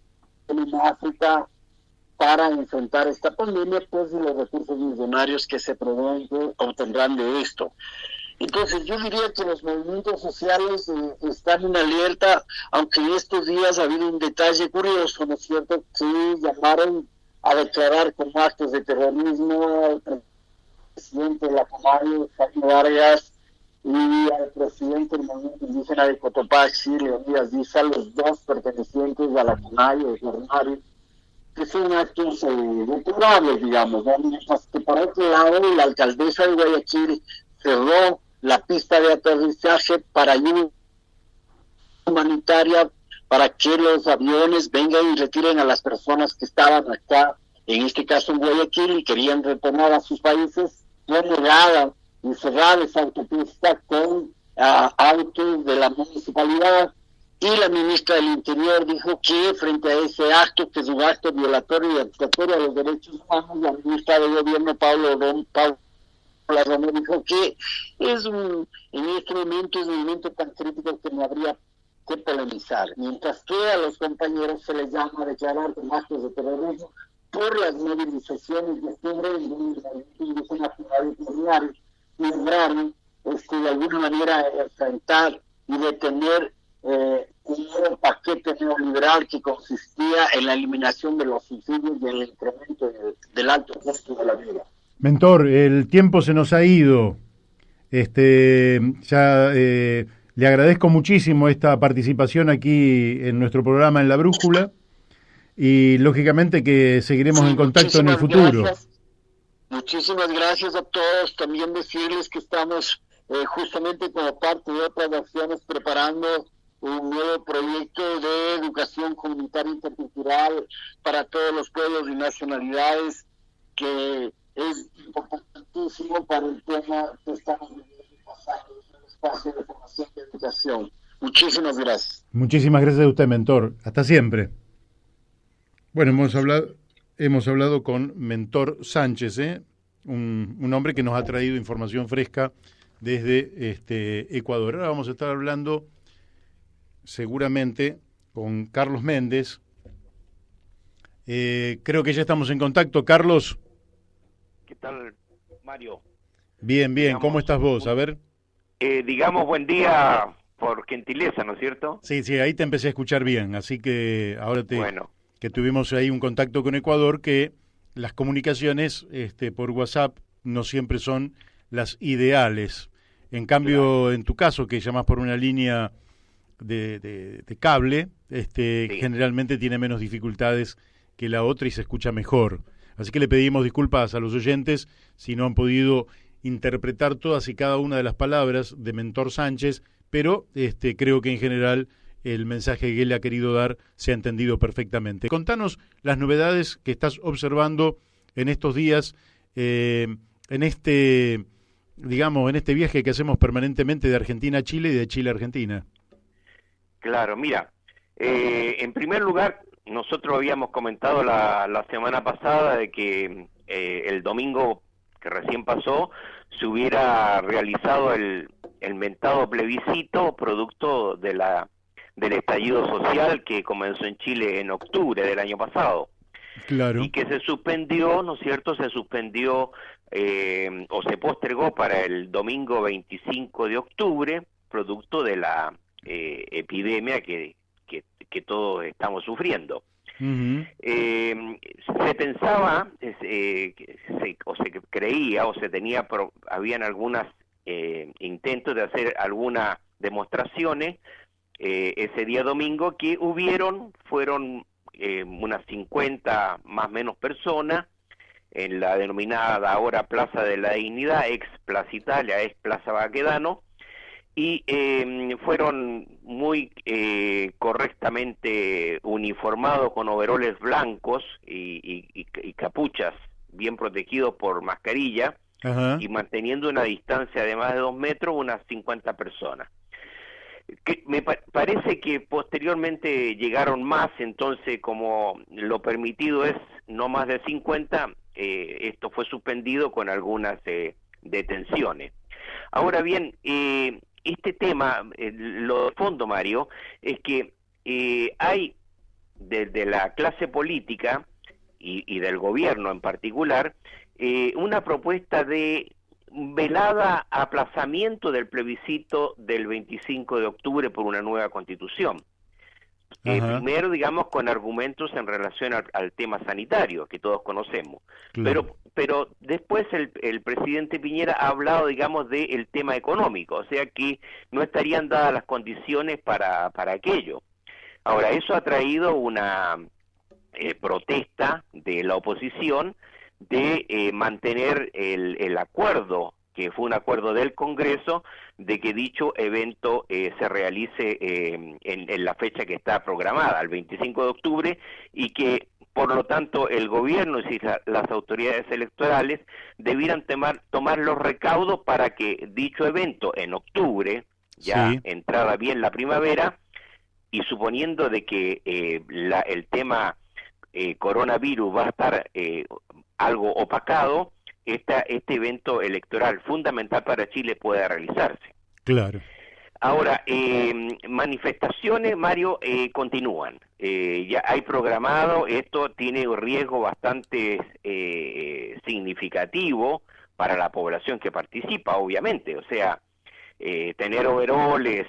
[SPEAKER 2] en África, para enfrentar esta pandemia, pues, y los recursos millonarios que se proveen que obtendrán de esto. Entonces yo diría que los movimientos sociales están en alerta, aunque en estos días ha habido un detalle curioso, ¿no es cierto?, que llamaron a declarar como actos de terrorismo al presidente de la Comario, Jaime Vargas, y al presidente del movimiento indígena de Cotopaxi, Leonidas Díaz, los dos pertenecientes a la Comario, de Jornario, que son actos deplorables, digamos, ¿no? Mientras que por otro lado la alcaldesa de Guayaquil cerró la pista de aterrizaje para ayuda humanitaria, para que los aviones vengan y retiren a las personas que estaban acá, en este caso en Guayaquil, y querían retornar a sus países. Fue negada y cerrada esa autopista con autos de la municipalidad, y la ministra del Interior dijo que frente a ese acto, que es un acto violatorio y atentatorio a los derechos humanos, la ministra de Gobierno, Paula Romero, dijo que en este momento es un momento tan crítico que no habría que polemizar. Mientras que a los compañeros se les llama a declarar como actos de terrorismo por las movilizaciones de octubre en donde el movimiento indígena pluriario lograron de alguna manera enfrentar y detener un nuevo paquete neoliberal que consistía en la eliminación de los subsidios y el incremento del alto costo de la vida.
[SPEAKER 1] Mentor, el tiempo se nos ha ido. Le agradezco muchísimo esta participación aquí en nuestro programa en La Brújula y lógicamente que seguiremos en contacto en el futuro.
[SPEAKER 2] Muchísimas gracias a todos. También decirles que estamos justamente como parte de otras acciones preparando un nuevo proyecto de educación comunitaria intercultural para todos los pueblos y nacionalidades, que es importantísimo para el tema que estamos viviendo pasando, un espacio de formación y educación. Muchísimas gracias.
[SPEAKER 1] Muchísimas gracias a usted, mentor. Hasta siempre. Bueno, hemos hablado con Mentor Sánchez, un hombre que nos ha traído información fresca desde Ecuador. Ahora vamos a estar hablando seguramente con Carlos Méndez. Creo que ya estamos en contacto. Carlos.
[SPEAKER 3] ¿Qué tal, Mario?
[SPEAKER 1] Bien, bien. ¿Cómo estás vos? A ver.
[SPEAKER 3] Digamos buen día por gentileza, ¿no es cierto?
[SPEAKER 1] Sí, ahí te empecé a escuchar bien. Así que ahora
[SPEAKER 3] Bueno.
[SPEAKER 1] Que tuvimos ahí un contacto con Ecuador, que las comunicaciones por WhatsApp no siempre son las ideales. En cambio, claro, en tu caso, que llamas por una línea de cable, sí, generalmente tiene menos dificultades que la otra y se escucha mejor. Así que le pedimos disculpas a los oyentes si no han podido interpretar todas y cada una de las palabras de Mentor Sánchez, pero creo que en general el mensaje que él ha querido dar se ha entendido perfectamente. Contanos las novedades que estás observando en estos días, en este viaje que hacemos permanentemente de Argentina a Chile y de Chile a Argentina.
[SPEAKER 3] Claro, mira, en primer lugar, nosotros habíamos comentado la semana pasada de que el domingo que recién pasó se hubiera realizado el mentado plebiscito producto del estallido social que comenzó en Chile en octubre del año pasado.
[SPEAKER 1] Claro.
[SPEAKER 3] Y que se suspendió, ¿no es cierto? Se suspendió o se postergó para el domingo 25 de octubre, producto de la epidemia que todos estamos sufriendo.
[SPEAKER 1] Uh-huh.
[SPEAKER 3] Se pensaba, o se creía, o se tenía, habían algunos intentos de hacer algunas demostraciones ese día domingo que fueron unas 50 más o menos personas en la denominada ahora Plaza de la Dignidad, ex Plaza Italia, ex Plaza Baquedano, y fueron muy correctamente uniformados con overoles blancos y capuchas bien protegidos por mascarilla,
[SPEAKER 1] Ajá.
[SPEAKER 3] y manteniendo una distancia de más de 2 metros, unas 50 personas. Que me parece que posteriormente llegaron más, entonces como lo permitido es no más de 50, esto fue suspendido con algunas detenciones. Ahora bien, este tema, lo de fondo, Mario, es que hay desde la clase política y del gobierno en particular una propuesta de velada aplazamiento del plebiscito del 25 de octubre por una nueva constitución.
[SPEAKER 1] Ajá.
[SPEAKER 3] Primero, digamos, con argumentos en relación al tema sanitario, que todos conocemos.
[SPEAKER 1] Claro.
[SPEAKER 3] Pero después el presidente Piñera ha hablado, digamos, del tema económico, o sea que no estarían dadas las condiciones para aquello. Ahora, eso ha traído una protesta de la oposición de mantener el acuerdo, que fue un acuerdo del Congreso, de que dicho evento se realice en la fecha que está programada, el 25 de octubre, y que por lo tanto el gobierno y las autoridades electorales debieran tomar los recaudos para que dicho evento en octubre, ya
[SPEAKER 1] Sí.
[SPEAKER 3] entrada bien la primavera, y suponiendo de que el tema coronavirus va a estar algo opacado, este evento electoral fundamental para Chile pueda realizarse.
[SPEAKER 1] Claro.
[SPEAKER 3] Ahora, manifestaciones, Mario, continúan. Ya hay programado, esto tiene un riesgo bastante significativo para la población que participa, obviamente. O sea, tener overoles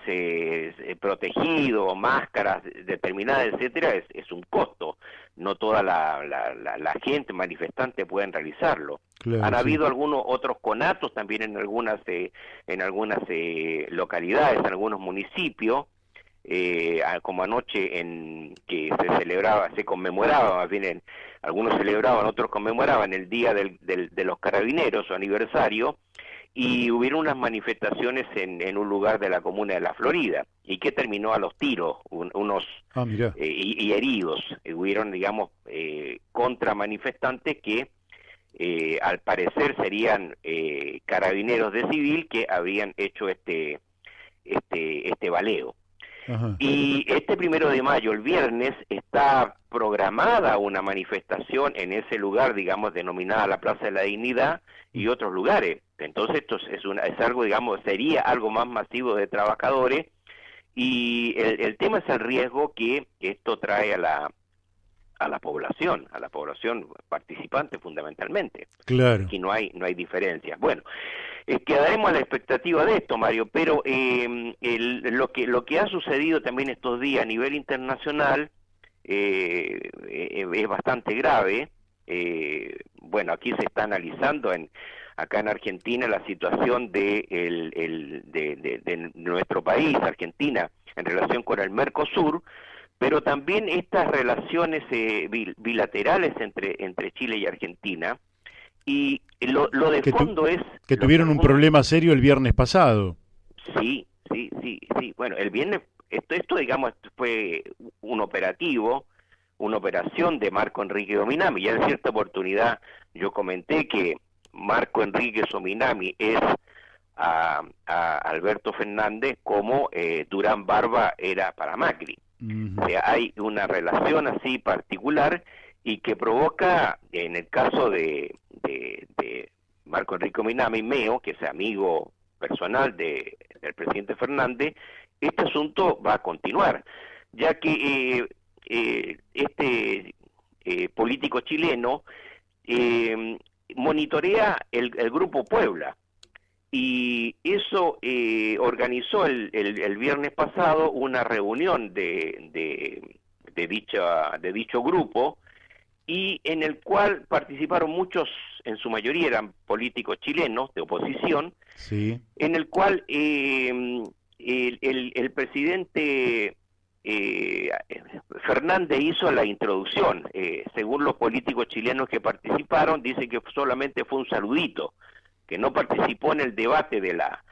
[SPEAKER 3] protegidos, máscaras determinadas, etcétera, es un costo. No toda la gente manifestante pueden realizarlo. Han
[SPEAKER 1] Claro, sí.
[SPEAKER 3] habido algunos otros conatos también en algunas localidades, en algunos municipios, como anoche en que se conmemoraba, más bien algunos celebraban, otros conmemoraban el día de los carabineros, su aniversario, y hubieron unas manifestaciones en un lugar de la comuna de La Florida, y que terminó a los tiros, unos
[SPEAKER 1] Ah, mirá.
[SPEAKER 3] y heridos. Hubieron, digamos, contramanifestantes que al parecer serían carabineros de civil que habrían hecho este baleo.
[SPEAKER 1] Ajá.
[SPEAKER 3] Y este 1 de mayo, el viernes, está programada una manifestación en ese lugar, digamos, denominada la Plaza de la Dignidad, y otros lugares. Entonces esto es algo, digamos, sería algo más masivo de trabajadores, y el tema es el riesgo que esto trae a la población participante fundamentalmente.
[SPEAKER 1] Claro.
[SPEAKER 3] Aquí no hay diferencias. Bueno, quedaremos a la expectativa de esto, Mario, pero lo que ha sucedido también estos días a nivel internacional es bastante grave. Bueno, aquí se está analizando acá en Argentina la situación de nuestro país, Argentina, en relación con el Mercosur, pero también estas relaciones bilaterales entre Chile y Argentina. Y lo de
[SPEAKER 1] Que,
[SPEAKER 3] fondo es...
[SPEAKER 1] que tuvieron un problema serio el viernes pasado.
[SPEAKER 3] Sí. Bueno, el viernes, esto digamos, fue un operativo, una operación de Marco Enrique Dominami. Ya en cierta oportunidad yo comenté que Marco Enrique Dominami es a Alberto Fernández como Durán Barba era para Macri. O sea, hay una relación así particular y que provoca, en el caso de Marco Enrique Dominami, Meo, que es amigo personal del presidente Fernández, este asunto va a continuar, ya que este político chileno monitorea el Grupo Puebla, y eso organizó el viernes pasado una reunión de dicho grupo, y en el cual participaron muchos, en su mayoría eran políticos chilenos de oposición,
[SPEAKER 1] Sí.
[SPEAKER 3] en el cual el presidente Fernández hizo la introducción. Según los políticos chilenos que participaron, dice que solamente fue un saludito, que no participó en el debate de la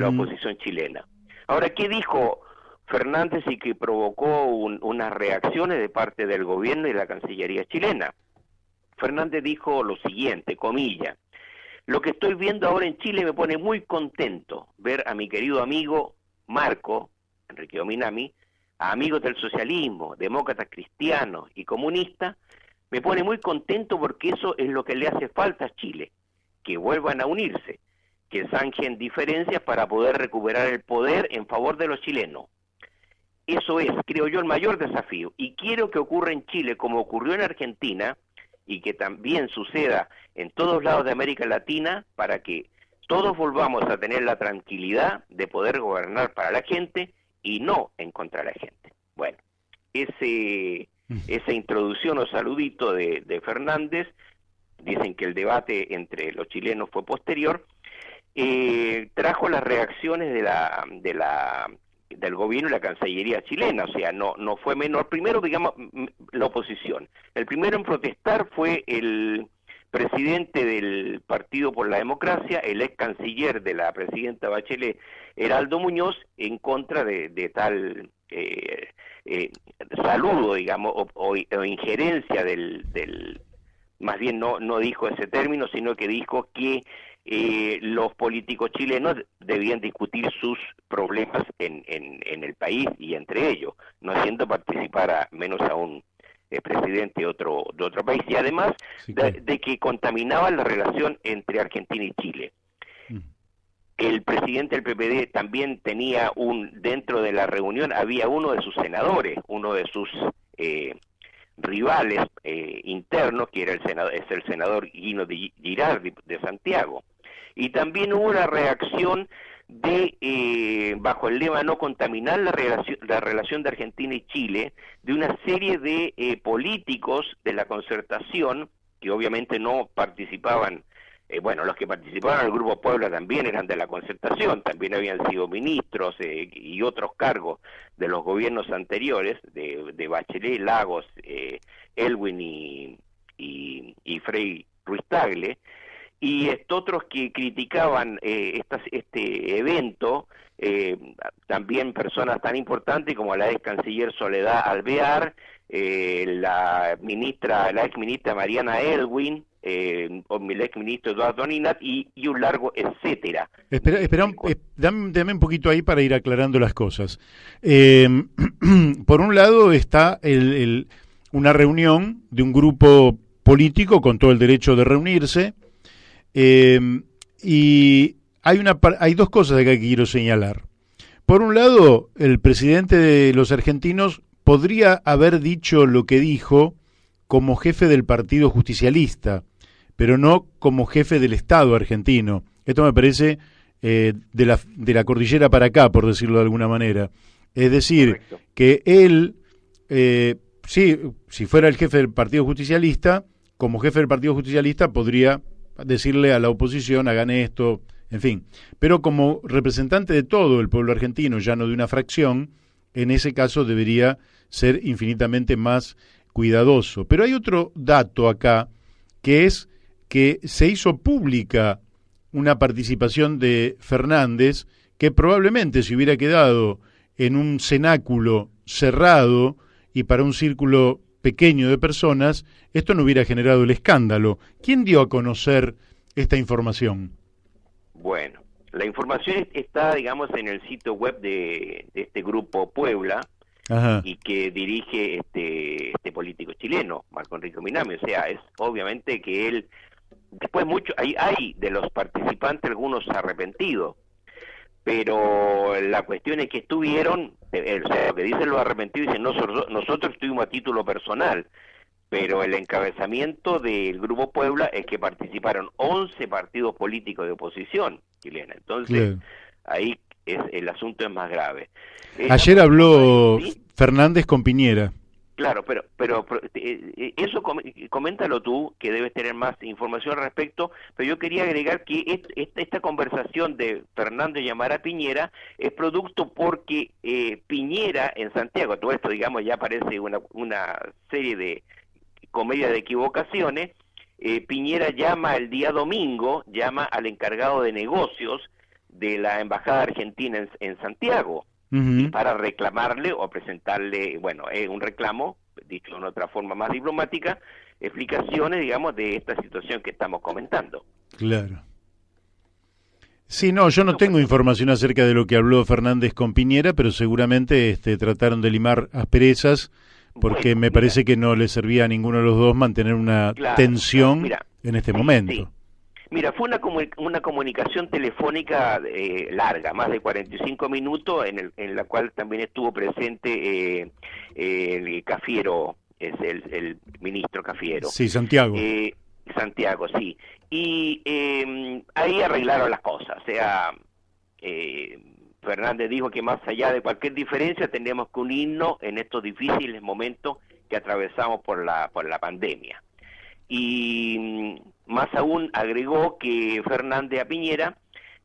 [SPEAKER 3] oposición chilena. Ahora, ¿qué dijo Fernández y que provocó unas reacciones de parte del gobierno y de la Cancillería chilena? Fernández dijo lo siguiente, comillas: lo que estoy viendo ahora en Chile me pone muy contento, ver a mi querido amigo Marco, Enrique Ominami, a amigos del socialismo, demócratas cristianos y comunistas, me pone muy contento porque eso es lo que le hace falta a Chile, que vuelvan a unirse, que zanjen diferencias para poder recuperar el poder en favor de los chilenos. Eso es, creo yo, el mayor desafío, y quiero que ocurra en Chile como ocurrió en Argentina, y que también suceda en todos lados de América Latina, para que todos volvamos a tener la tranquilidad de poder gobernar para la gente y no en contra de la gente. Bueno, esa introducción o saludito de Fernández, dicen que el debate entre los chilenos fue posterior, trajo las reacciones del gobierno y la Cancillería chilena, o sea, no fue menor. Primero, digamos, la oposición. El primero en protestar fue el presidente del Partido por la Democracia, el ex canciller de la presidenta Bachelet, Heraldo Muñoz, en contra de tal saludo, digamos, o injerencia más bien no dijo ese término, sino que dijo que los políticos chilenos debían discutir sus problemas en el país y entre ellos, no haciendo participar a menos a un presidente de otro país, y además de que contaminaban la relación entre Argentina y Chile. El presidente del PPD también tenía dentro de la reunión había uno de sus senadores, uno de sus rivales internos, que es el senador Guino de Girardi de Santiago. Y también hubo una reacción bajo el lema no contaminar la relación de Argentina y Chile, de una serie de políticos de la Concertación, que obviamente no participaban, los que participaban en el Grupo Puebla también eran de la Concertación, también habían sido ministros y otros cargos de los gobiernos anteriores, de Bachelet, Lagos, Elwin y Frei Ruiz Tagle, y otros que criticaban este evento, también personas tan importantes como la ex canciller Soledad Alvear, la ex ministra Mariana Elwin, el ex ministro Eduardo Ninat y un largo etcétera.
[SPEAKER 1] Espera, dame un poquito ahí para ir aclarando las cosas. Por un lado está una reunión de un grupo político con todo el derecho de reunirse, y hay dos cosas acá que quiero señalar. Por un lado, el presidente de los argentinos podría haber dicho lo que dijo como jefe del Partido Justicialista, pero no como jefe del Estado argentino. Esto me parece de la cordillera para acá, por decirlo de alguna manera. Es decir, correcto, que él, si fuera el jefe del Partido Justicialista, como jefe del Partido Justicialista podría decirle a la oposición, hagan esto, en fin. Pero como representante de todo el pueblo argentino, ya no de una fracción, en ese caso debería ser infinitamente más cuidadoso. Pero hay otro dato acá, que es que se hizo pública una participación de Fernández que probablemente se hubiera quedado en un cenáculo cerrado y para un círculo pequeño de personas, esto no hubiera generado el escándalo. ¿Quién dio a conocer esta información?
[SPEAKER 3] Bueno, la información está, digamos, en el sitio web de este Grupo Puebla. Ajá. Y que dirige este político chileno, Marco Enrique Ominami. O sea, es obviamente que él, después hay de los participantes algunos arrepentidos, pero la cuestión es que estuvieron, o sea, lo que dicen los arrepentidos, dicen nosotros estuvimos a título personal, pero el encabezamiento del Grupo Puebla es que participaron 11 partidos políticos de oposición chilena. Entonces, ahí el asunto es más grave.
[SPEAKER 1] Ayer habló Fernández con Piñera.
[SPEAKER 3] Claro, pero eso coméntalo tú, que debes tener más información al respecto, pero yo quería agregar que esta conversación de Fernando llamar a Piñera es producto porque Piñera en Santiago, todo esto digamos ya parece una serie de comedia de equivocaciones, Piñera llama el día domingo, llama al encargado de negocios de la Embajada Argentina en Santiago, y para reclamarle o presentarle, bueno, un reclamo, dicho de otra forma más diplomática, explicaciones, digamos, de esta situación que estamos comentando.
[SPEAKER 1] Claro. Sí, no, yo no tengo información acerca de lo que habló Fernández con Piñera, pero seguramente trataron de limar asperezas, porque
[SPEAKER 3] Bueno,
[SPEAKER 1] me parece que no le servía a ninguno de los dos mantener una tensión en este momento.
[SPEAKER 3] Sí. Mira, fue una comunicación telefónica larga, más de 45 minutos, en la cual también estuvo presente el Cafiero, es el ministro Cafiero.
[SPEAKER 1] Sí, Santiago.
[SPEAKER 3] Santiago, sí. Y ahí arreglaron las cosas. O sea, Fernández dijo que más allá de cualquier diferencia tenemos que unirnos en estos difíciles momentos que atravesamos por la pandemia. Y más aún agregó que Fernández a Piñera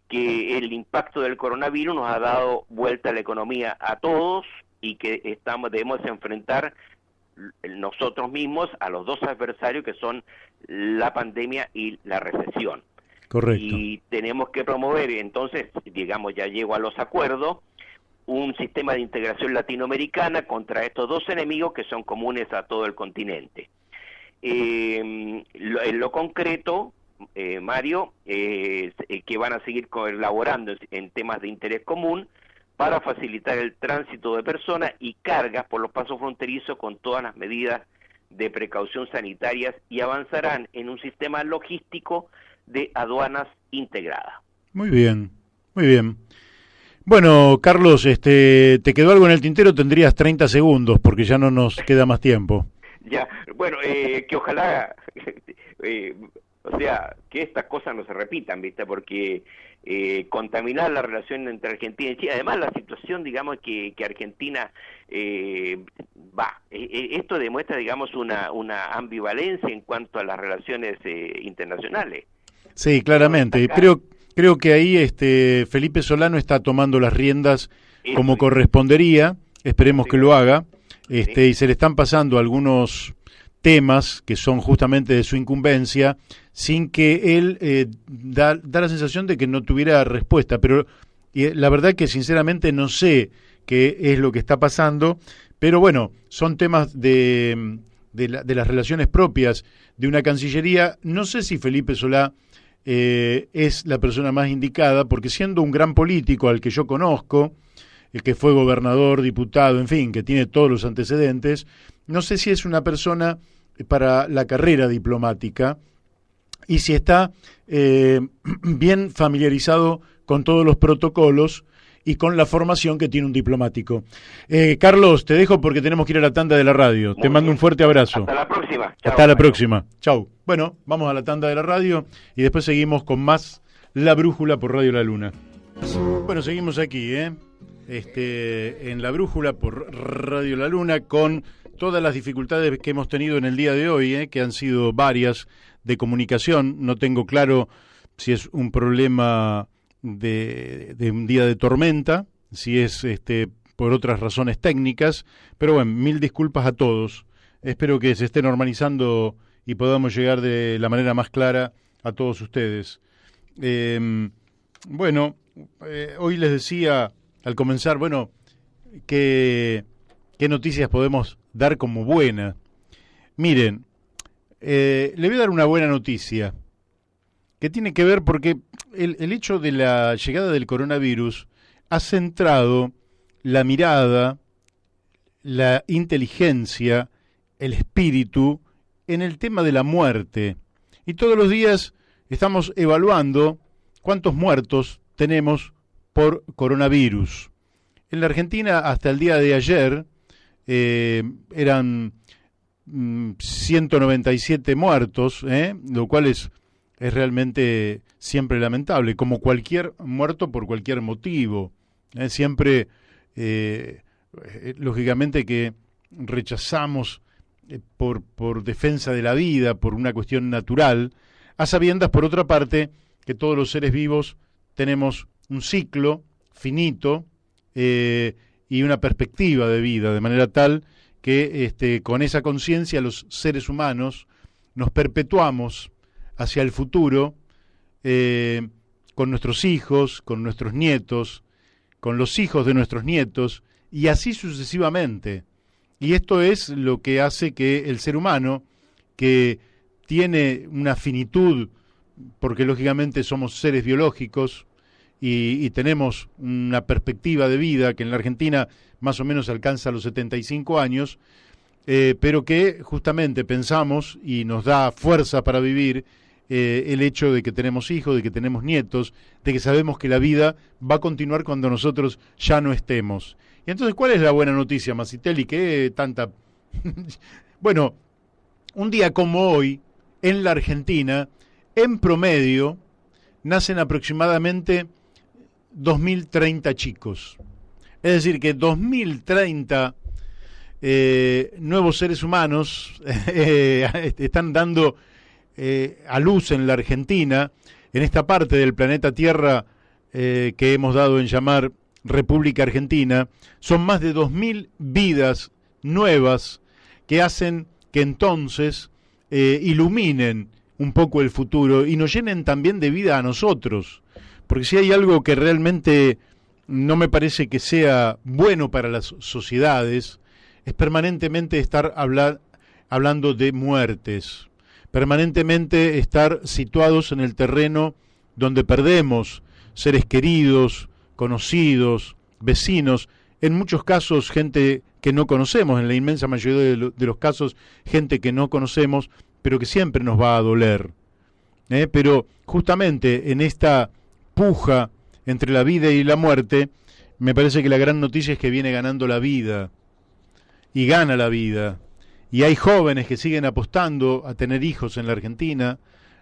[SPEAKER 3] que el impacto del coronavirus nos ha dado vuelta a la economía a todos y que debemos enfrentar nosotros mismos a los dos adversarios que son la pandemia y la recesión.
[SPEAKER 1] Correcto.
[SPEAKER 3] Y tenemos que promover, entonces, digamos, ya llego a los acuerdos, un sistema de integración latinoamericana contra estos dos enemigos que son comunes a todo el continente. En lo concreto, Mario, que van a seguir colaborando en temas de interés común para facilitar el tránsito de personas y cargas por los pasos fronterizos con todas las medidas de precaución sanitarias y avanzarán en un sistema logístico de aduanas integrada.
[SPEAKER 1] Muy bien, muy bien. Bueno, Carlos, ¿te quedó algo en el tintero? Tendrías 30 segundos porque ya no nos queda más tiempo.
[SPEAKER 3] Ya, bueno, que ojalá, o sea, que estas cosas no se repitan, ¿viste? Porque contaminar la relación entre Argentina y Chile, además la situación, digamos, que Argentina esto demuestra, digamos, una ambivalencia en cuanto a las relaciones internacionales.
[SPEAKER 1] Sí, claramente. Creo que ahí Felipe Solano está tomando las riendas como correspondería, esperemos que lo haga. Y se le están pasando algunos temas que son justamente de su incumbencia sin que él da la sensación de que no tuviera respuesta, pero la verdad que sinceramente no sé qué es lo que está pasando, pero bueno, son temas de las relaciones propias de una cancillería. No sé si Felipe Solá es la persona más indicada, porque siendo un gran político al que yo conozco, el que fue gobernador, diputado, en fin, que tiene todos los antecedentes, no sé si es una persona para la carrera diplomática y si está bien familiarizado con todos los protocolos y con la formación que tiene un diplomático. Carlos, te dejo porque tenemos que ir a la tanda de la radio. Te mando un fuerte abrazo.
[SPEAKER 3] Hasta la próxima. Chau,
[SPEAKER 1] Hasta la próxima. Chau. Bueno, vamos a la tanda de la radio y después seguimos con más La Brújula por Radio La Luna. Bueno, seguimos aquí, en La Brújula por Radio La Luna con todas las dificultades que hemos tenido en el día de hoy, que han sido varias de comunicación. No tengo claro si es un problema de un día de tormenta, si es por otras razones técnicas, pero bueno, mil disculpas a todos. Espero que se esté normalizando y podamos llegar de la manera más clara a todos ustedes. Hoy les decía al comenzar, ¿qué noticias podemos dar como buena? Miren, le voy a dar una buena noticia que tiene que ver porque el hecho de la llegada del coronavirus ha centrado la mirada, la inteligencia, el espíritu en el tema de la muerte. Y todos los días estamos evaluando cuántos muertos tenemos por coronavirus. En la Argentina, hasta el día de ayer, eran 197 muertos, lo cual es realmente siempre lamentable, como cualquier muerto por cualquier motivo. Siempre, lógicamente que rechazamos por defensa de la vida, por una cuestión natural, a sabiendas, por otra parte, que todos los seres vivos tenemos un ciclo finito y una perspectiva de vida, de manera tal que con esa conciencia los seres humanos nos perpetuamos hacia el futuro con nuestros hijos, con nuestros nietos, con los hijos de nuestros nietos, y así sucesivamente. Y esto es lo que hace que el ser humano, que tiene una finitud, porque lógicamente somos seres biológicos y tenemos una perspectiva de vida que en la Argentina más o menos alcanza los 75 años, pero que justamente pensamos y nos da fuerza para vivir el hecho de que tenemos hijos, de que tenemos nietos, de que sabemos que la vida va a continuar cuando nosotros ya no estemos. Y entonces, ¿cuál es la buena noticia, Masitelli? ¿Qué tanta...? Bueno, un día como hoy, en la Argentina, en promedio, nacen aproximadamente 2030 chicos. Es decir, que 2030 nuevos seres humanos están dando a luz en la Argentina, en esta parte del planeta Tierra que hemos dado en llamar República Argentina. Son más de 2000 vidas nuevas que hacen que entonces iluminen un poco el futuro y nos llenen también de vida a nosotros, porque si hay algo que realmente no me parece que sea bueno para las sociedades, es permanentemente estar hablando de muertes, permanentemente estar situados en el terreno donde perdemos seres queridos, conocidos, vecinos, en muchos casos gente que no conocemos, en la inmensa mayoría de los casos gente que no conocemos, pero que siempre nos va a doler. Pero justamente en esta puja entre la vida y la muerte, me parece que la gran noticia es que viene ganando la vida, y gana la vida. Y hay jóvenes que siguen apostando a tener hijos en la Argentina,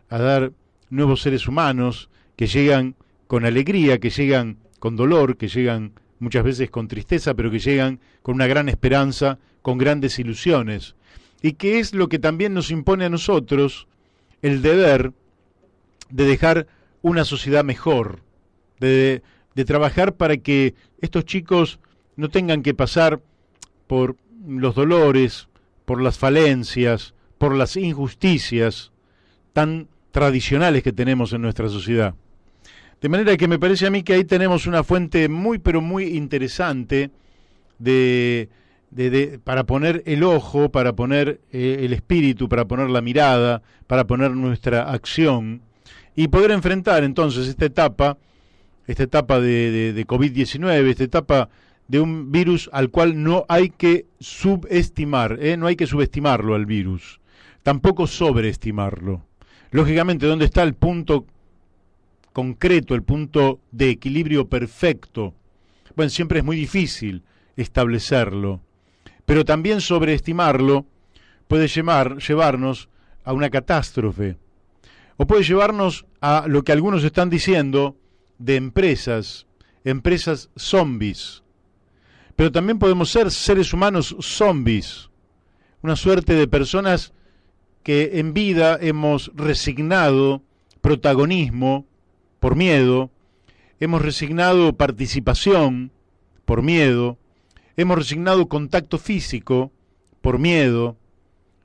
[SPEAKER 1] a dar nuevos seres humanos, que llegan con alegría, que llegan con dolor, que llegan muchas veces con tristeza, pero que llegan con una gran esperanza, con grandes ilusiones. Y que es lo que también nos impone a nosotros el deber de dejar una sociedad mejor, de trabajar para que estos chicos no tengan que pasar por los dolores, por las falencias, por las injusticias tan tradicionales que tenemos en nuestra sociedad. De manera que me parece a mí que ahí tenemos una fuente muy, pero muy interesante para poner el ojo, para poner el espíritu, para poner la mirada, para poner nuestra acción y poder enfrentar entonces esta etapa de COVID-19, esta etapa de un virus al cual no hay que subestimar, no hay que subestimarlo al virus, tampoco sobreestimarlo. Lógicamente, ¿dónde está el punto concreto, el punto de equilibrio perfecto? Bueno, siempre es muy difícil establecerlo, pero también sobreestimarlo puede llevarnos a una catástrofe, o puede llevarnos a lo que algunos están diciendo de empresas zombies. Pero también podemos ser seres humanos zombies, una suerte de personas que en vida hemos resignado protagonismo por miedo, hemos resignado participación por miedo, hemos resignado contacto físico por miedo,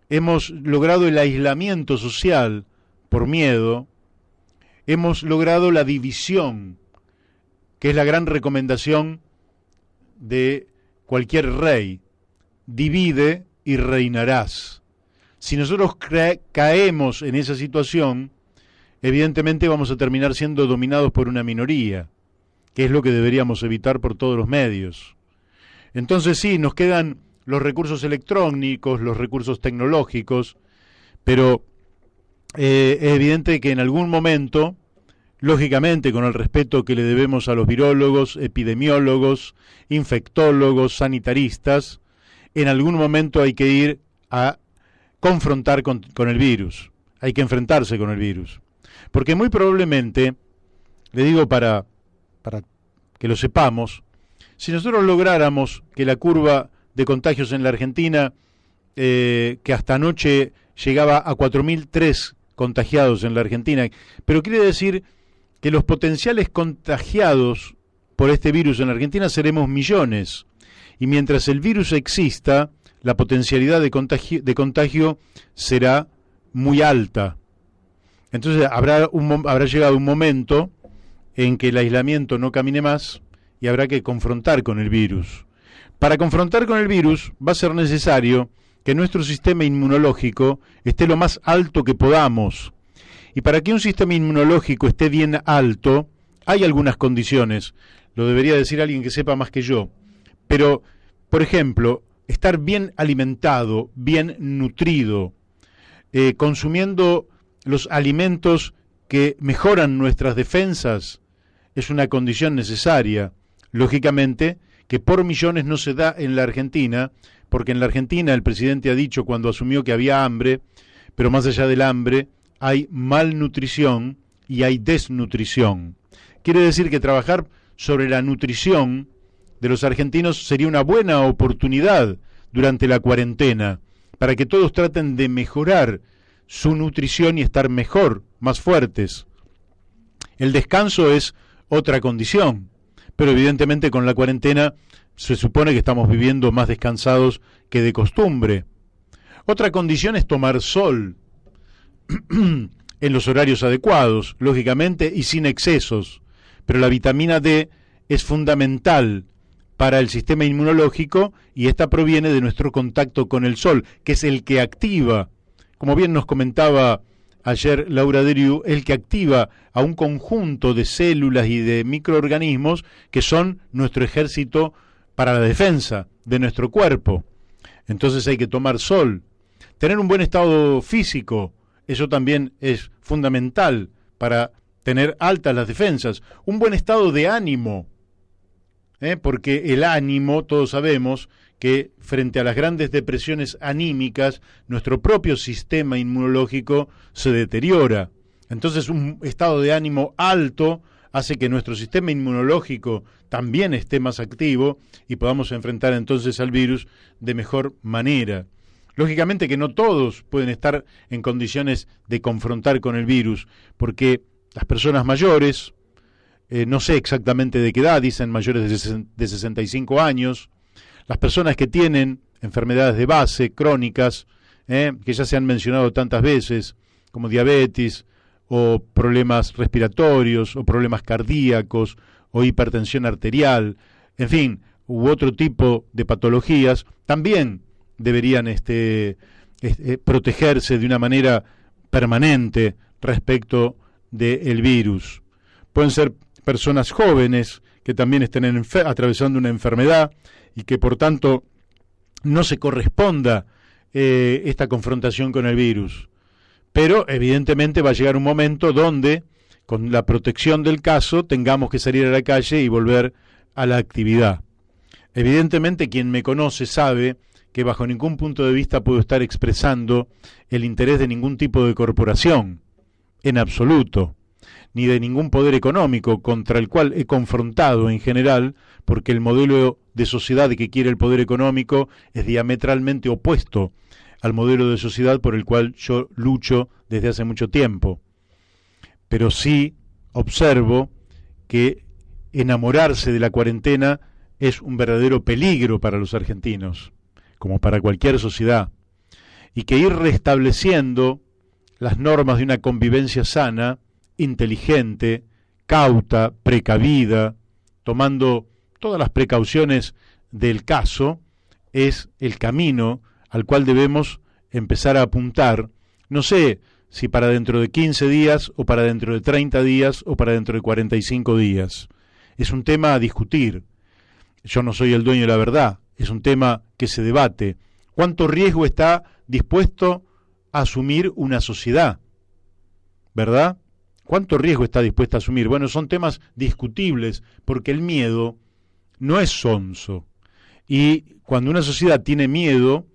[SPEAKER 1] hemos logrado el aislamiento social por miedo, hemos logrado la división, que es la gran recomendación de cualquier rey: divide y reinarás. Si nosotros caemos en esa situación, evidentemente vamos a terminar siendo dominados por una minoría, que es lo que deberíamos evitar por todos los medios. Entonces sí, nos quedan los recursos electrónicos, los recursos tecnológicos, pero es evidente que en algún momento, lógicamente con el respeto que le debemos a los virólogos, epidemiólogos, infectólogos, sanitaristas, en algún momento hay que ir a confrontar con el virus, hay que enfrentarse con el virus. Porque muy probablemente, le digo para que lo sepamos, si nosotros lográramos que la curva de contagios en la Argentina, que hasta anoche llegaba a 4.003 contagiados en la Argentina, pero quiere decir que los potenciales contagiados por este virus en la Argentina seremos millones, y mientras el virus exista, la potencialidad de contagio será muy alta. Entonces habrá llegado un momento en que el aislamiento no camine más y habrá que confrontar con el virus. Para confrontar con el virus va a ser necesario que nuestro sistema inmunológico esté lo más alto que podamos. Y para que un sistema inmunológico esté bien alto, hay algunas condiciones. Lo debería decir alguien que sepa más que yo. Pero, por ejemplo, estar bien alimentado, bien nutrido, consumiendo los alimentos que mejoran nuestras defensas, es una condición necesaria. Lógicamente, que por millones no se da en la Argentina, porque en la Argentina el presidente ha dicho cuando asumió que había hambre, pero más allá del hambre hay malnutrición y hay desnutrición. Quiere decir que trabajar sobre la nutrición de los argentinos sería una buena oportunidad durante la cuarentena, para que todos traten de mejorar su nutrición y estar mejor, más fuertes. El descanso es otra condición, pero evidentemente con la cuarentena se supone que estamos viviendo más descansados que de costumbre. Otra condición es tomar sol en los horarios adecuados, lógicamente, y sin excesos, pero la vitamina D es fundamental para el sistema inmunológico y esta proviene de nuestro contacto con el sol, que es el que activa, como bien nos comentaba ayer Laura Deriu, el que activa a un conjunto de células y de microorganismos que son nuestro ejército para la defensa de nuestro cuerpo. Entonces hay que tomar sol. Tener un buen estado físico, eso también es fundamental para tener altas las defensas. Un buen estado de ánimo, porque el ánimo, todos sabemos que frente a las grandes depresiones anímicas, nuestro propio sistema inmunológico se deteriora. Entonces un estado de ánimo alto hace que nuestro sistema inmunológico también esté más activo y podamos enfrentar entonces al virus de mejor manera. Lógicamente que no todos pueden estar en condiciones de confrontar con el virus, porque las personas mayores, no sé exactamente de qué edad, dicen mayores de 65 años, las personas que tienen enfermedades de base, crónicas, que ya se han mencionado tantas veces, como diabetes, o problemas respiratorios, o problemas cardíacos, o hipertensión arterial, en fin, u otro tipo de patologías, también deberían protegerse de una manera permanente respecto del virus. Pueden ser personas jóvenes que también estén atravesando una enfermedad y que por tanto no se corresponda esta confrontación con el virus. Pero evidentemente va a llegar un momento donde, con la protección del caso, tengamos que salir a la calle y volver a la actividad. Evidentemente quien me conoce sabe que bajo ningún punto de vista puedo estar expresando el interés de ningún tipo de corporación, en absoluto, ni de ningún poder económico contra el cual he confrontado en general, porque el modelo de sociedad que quiere el poder económico es diametralmente opuesto al modelo de sociedad por el cual yo lucho desde hace mucho tiempo. Pero sí observo que enamorarse de la cuarentena es un verdadero peligro para los argentinos, como para cualquier sociedad, y que ir restableciendo las normas de una convivencia sana, inteligente, cauta, precavida, tomando todas las precauciones del caso, es el camino al cual debemos empezar a apuntar, no sé si para dentro de 15 días o para dentro de 30 días o para dentro de 45 días. Es un tema a discutir. Yo no soy el dueño de la verdad, es un tema que se debate. ¿Cuánto riesgo está dispuesto a asumir una sociedad? ¿Verdad? ¿Cuánto riesgo está dispuesta a asumir? Bueno, son temas discutibles, porque el miedo no es sonso. Y cuando una sociedad tiene miedo,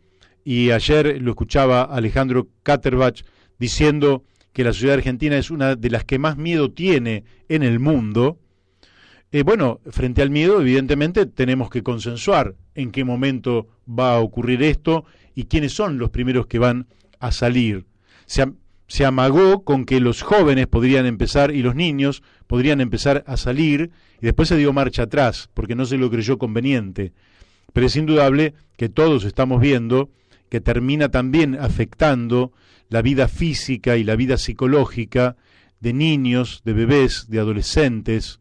[SPEAKER 1] y ayer lo escuchaba Alejandro Katterbach diciendo que la sociedad argentina es una de las que más miedo tiene en el mundo, bueno, frente al miedo, evidentemente, tenemos que consensuar en qué momento va a ocurrir esto y quiénes son los primeros que van a salir. Se amagó con que los jóvenes podrían empezar y los niños podrían empezar a salir, y después se dio marcha atrás, porque no se lo creyó conveniente. Pero es indudable que todos estamos viendo que termina también afectando la vida física y la vida psicológica de niños, de bebés, de adolescentes,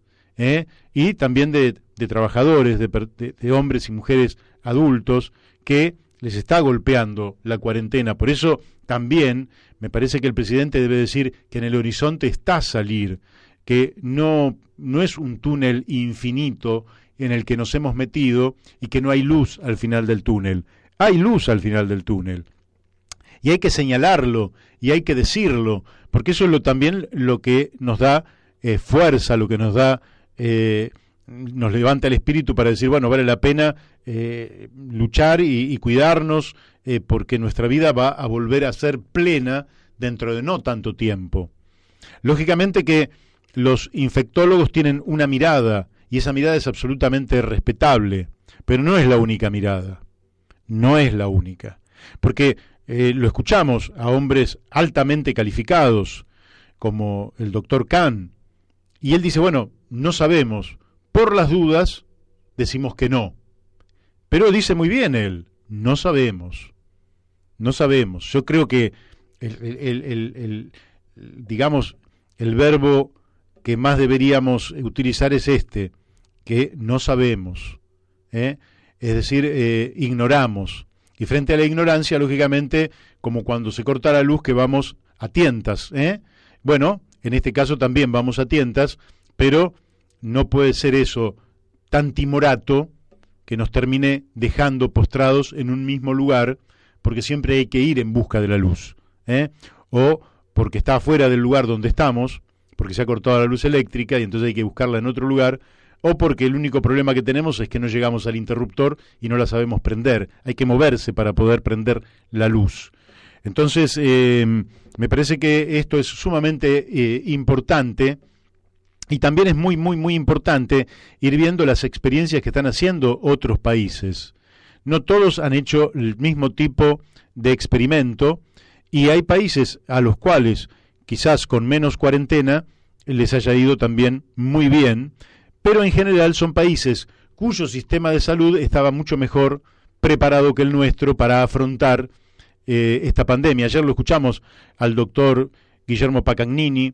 [SPEAKER 1] y también de trabajadores, de hombres y mujeres adultos, que les está golpeando la cuarentena. Por eso también me parece que el presidente debe decir que en el horizonte está salir, que no es un túnel infinito en el que nos hemos metido y que no hay luz al final del túnel. Hay luz al final del túnel. Y hay que señalarlo, y hay que decirlo, porque eso es también lo que nos da fuerza, lo que nos da, nos levanta el espíritu para decir, bueno, vale la pena luchar y cuidarnos, porque nuestra vida va a volver a ser plena dentro de no tanto tiempo. Lógicamente que los infectólogos tienen una mirada, y esa mirada es absolutamente respetable, pero no es la única mirada, no es la única, porque lo escuchamos a hombres altamente calificados, como el doctor Kahn, y él dice, bueno, no sabemos, por las dudas decimos que no, pero dice muy bien él, no sabemos. Yo creo que digamos, el verbo que más deberíamos utilizar es que no sabemos, es decir, ignoramos. Y frente a la ignorancia, lógicamente, como cuando se corta la luz, que vamos a tientas, Bueno, en este caso también vamos a tientas, pero no puede ser eso tan timorato que nos termine dejando postrados en un mismo lugar, porque siempre hay que ir en busca de la luz, o porque está afuera del lugar donde estamos, porque se ha cortado la luz eléctrica y entonces hay que buscarla en otro lugar, o porque el único problema que tenemos es que no llegamos al interruptor y no la sabemos prender. Hay que moverse para poder prender la luz. Entonces, me parece que esto es sumamente importante, y también es muy, muy, muy importante ir viendo las experiencias que están haciendo otros países. No todos han hecho el mismo tipo de experimento, y hay países a los cuales quizás con menos cuarentena les haya ido también muy bien, pero en general son países cuyo sistema de salud estaba mucho mejor preparado que el nuestro para afrontar esta pandemia. Ayer lo escuchamos al doctor Guillermo Pacagnini,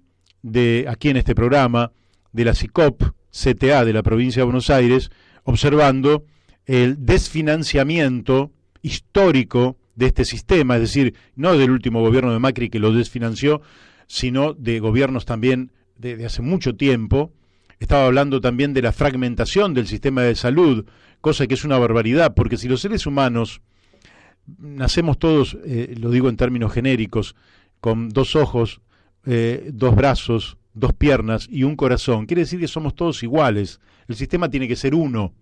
[SPEAKER 1] aquí en este programa, de la CICOP, CTA de la provincia de Buenos Aires, observando el desfinanciamiento histórico de este sistema, es decir, no del último gobierno de Macri que lo desfinanció, sino de gobiernos también de hace mucho tiempo. Estaba hablando también de la fragmentación del sistema de salud, cosa que es una barbaridad, porque si los seres humanos nacemos todos, lo digo en términos genéricos, con 2 ojos, 2 brazos, 2 piernas y un corazón, quiere decir que somos todos iguales. El sistema tiene que ser uno.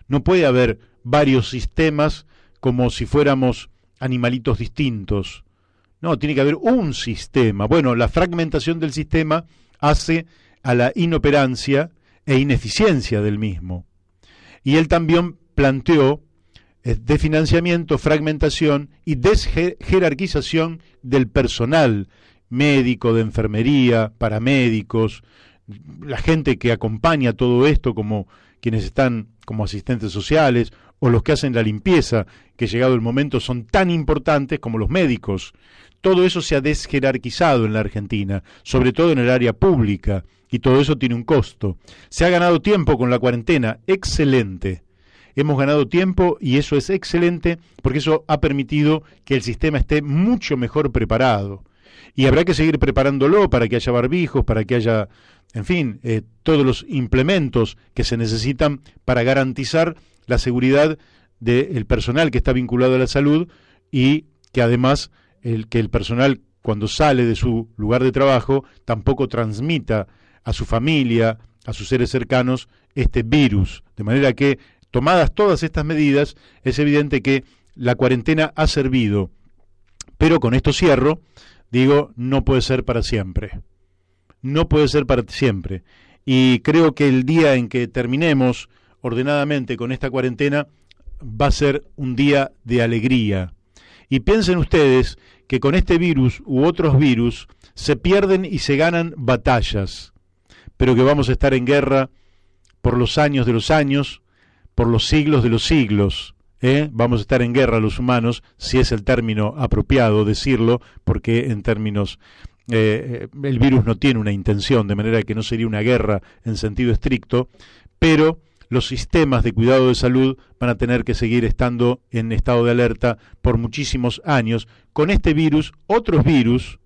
[SPEAKER 1] No puede haber varios sistemas como si fuéramos animalitos distintos. No, tiene que haber un sistema. Bueno, la fragmentación del sistema hace a la inoperancia e ineficiencia del mismo. Y él también planteó desfinanciamiento, fragmentación y desjerarquización del personal médico, de enfermería, paramédicos, la gente que acompaña todo esto, como quienes están como asistentes sociales o los que hacen la limpieza, que llegado el momento son tan importantes como los médicos. Todo eso se ha desjerarquizado en la Argentina, sobre todo en el área pública, y todo eso tiene un costo. Se ha ganado tiempo con la cuarentena, excelente. Hemos ganado tiempo y eso es excelente porque eso ha permitido que el sistema esté mucho mejor preparado. Y habrá que seguir preparándolo para que haya barbijos, para que haya, en fin, todos los implementos que se necesitan para garantizar la seguridad del personal que está vinculado a la salud, y que además que el personal, cuando sale de su lugar de trabajo, tampoco transmita a su familia, a sus seres cercanos, este virus. De manera que, tomadas todas estas medidas, es evidente que la cuarentena ha servido. Pero con esto cierro, digo, no puede ser para siempre. No puede ser para siempre. y creo que el día en que terminemos ordenadamente con esta cuarentena va a ser un día de alegría. Y piensen ustedes que con este virus u otros virus se pierden y se ganan batallas, pero que vamos a estar en guerra por los años de los años, por los siglos de los siglos. Vamos a estar en guerra los humanos, si es el término apropiado decirlo, porque en términos el virus no tiene una intención, de manera que no sería una guerra en sentido estricto, pero los sistemas de cuidado de salud van a tener que seguir estando en estado de alerta por muchísimos años, con este virus, otros virus,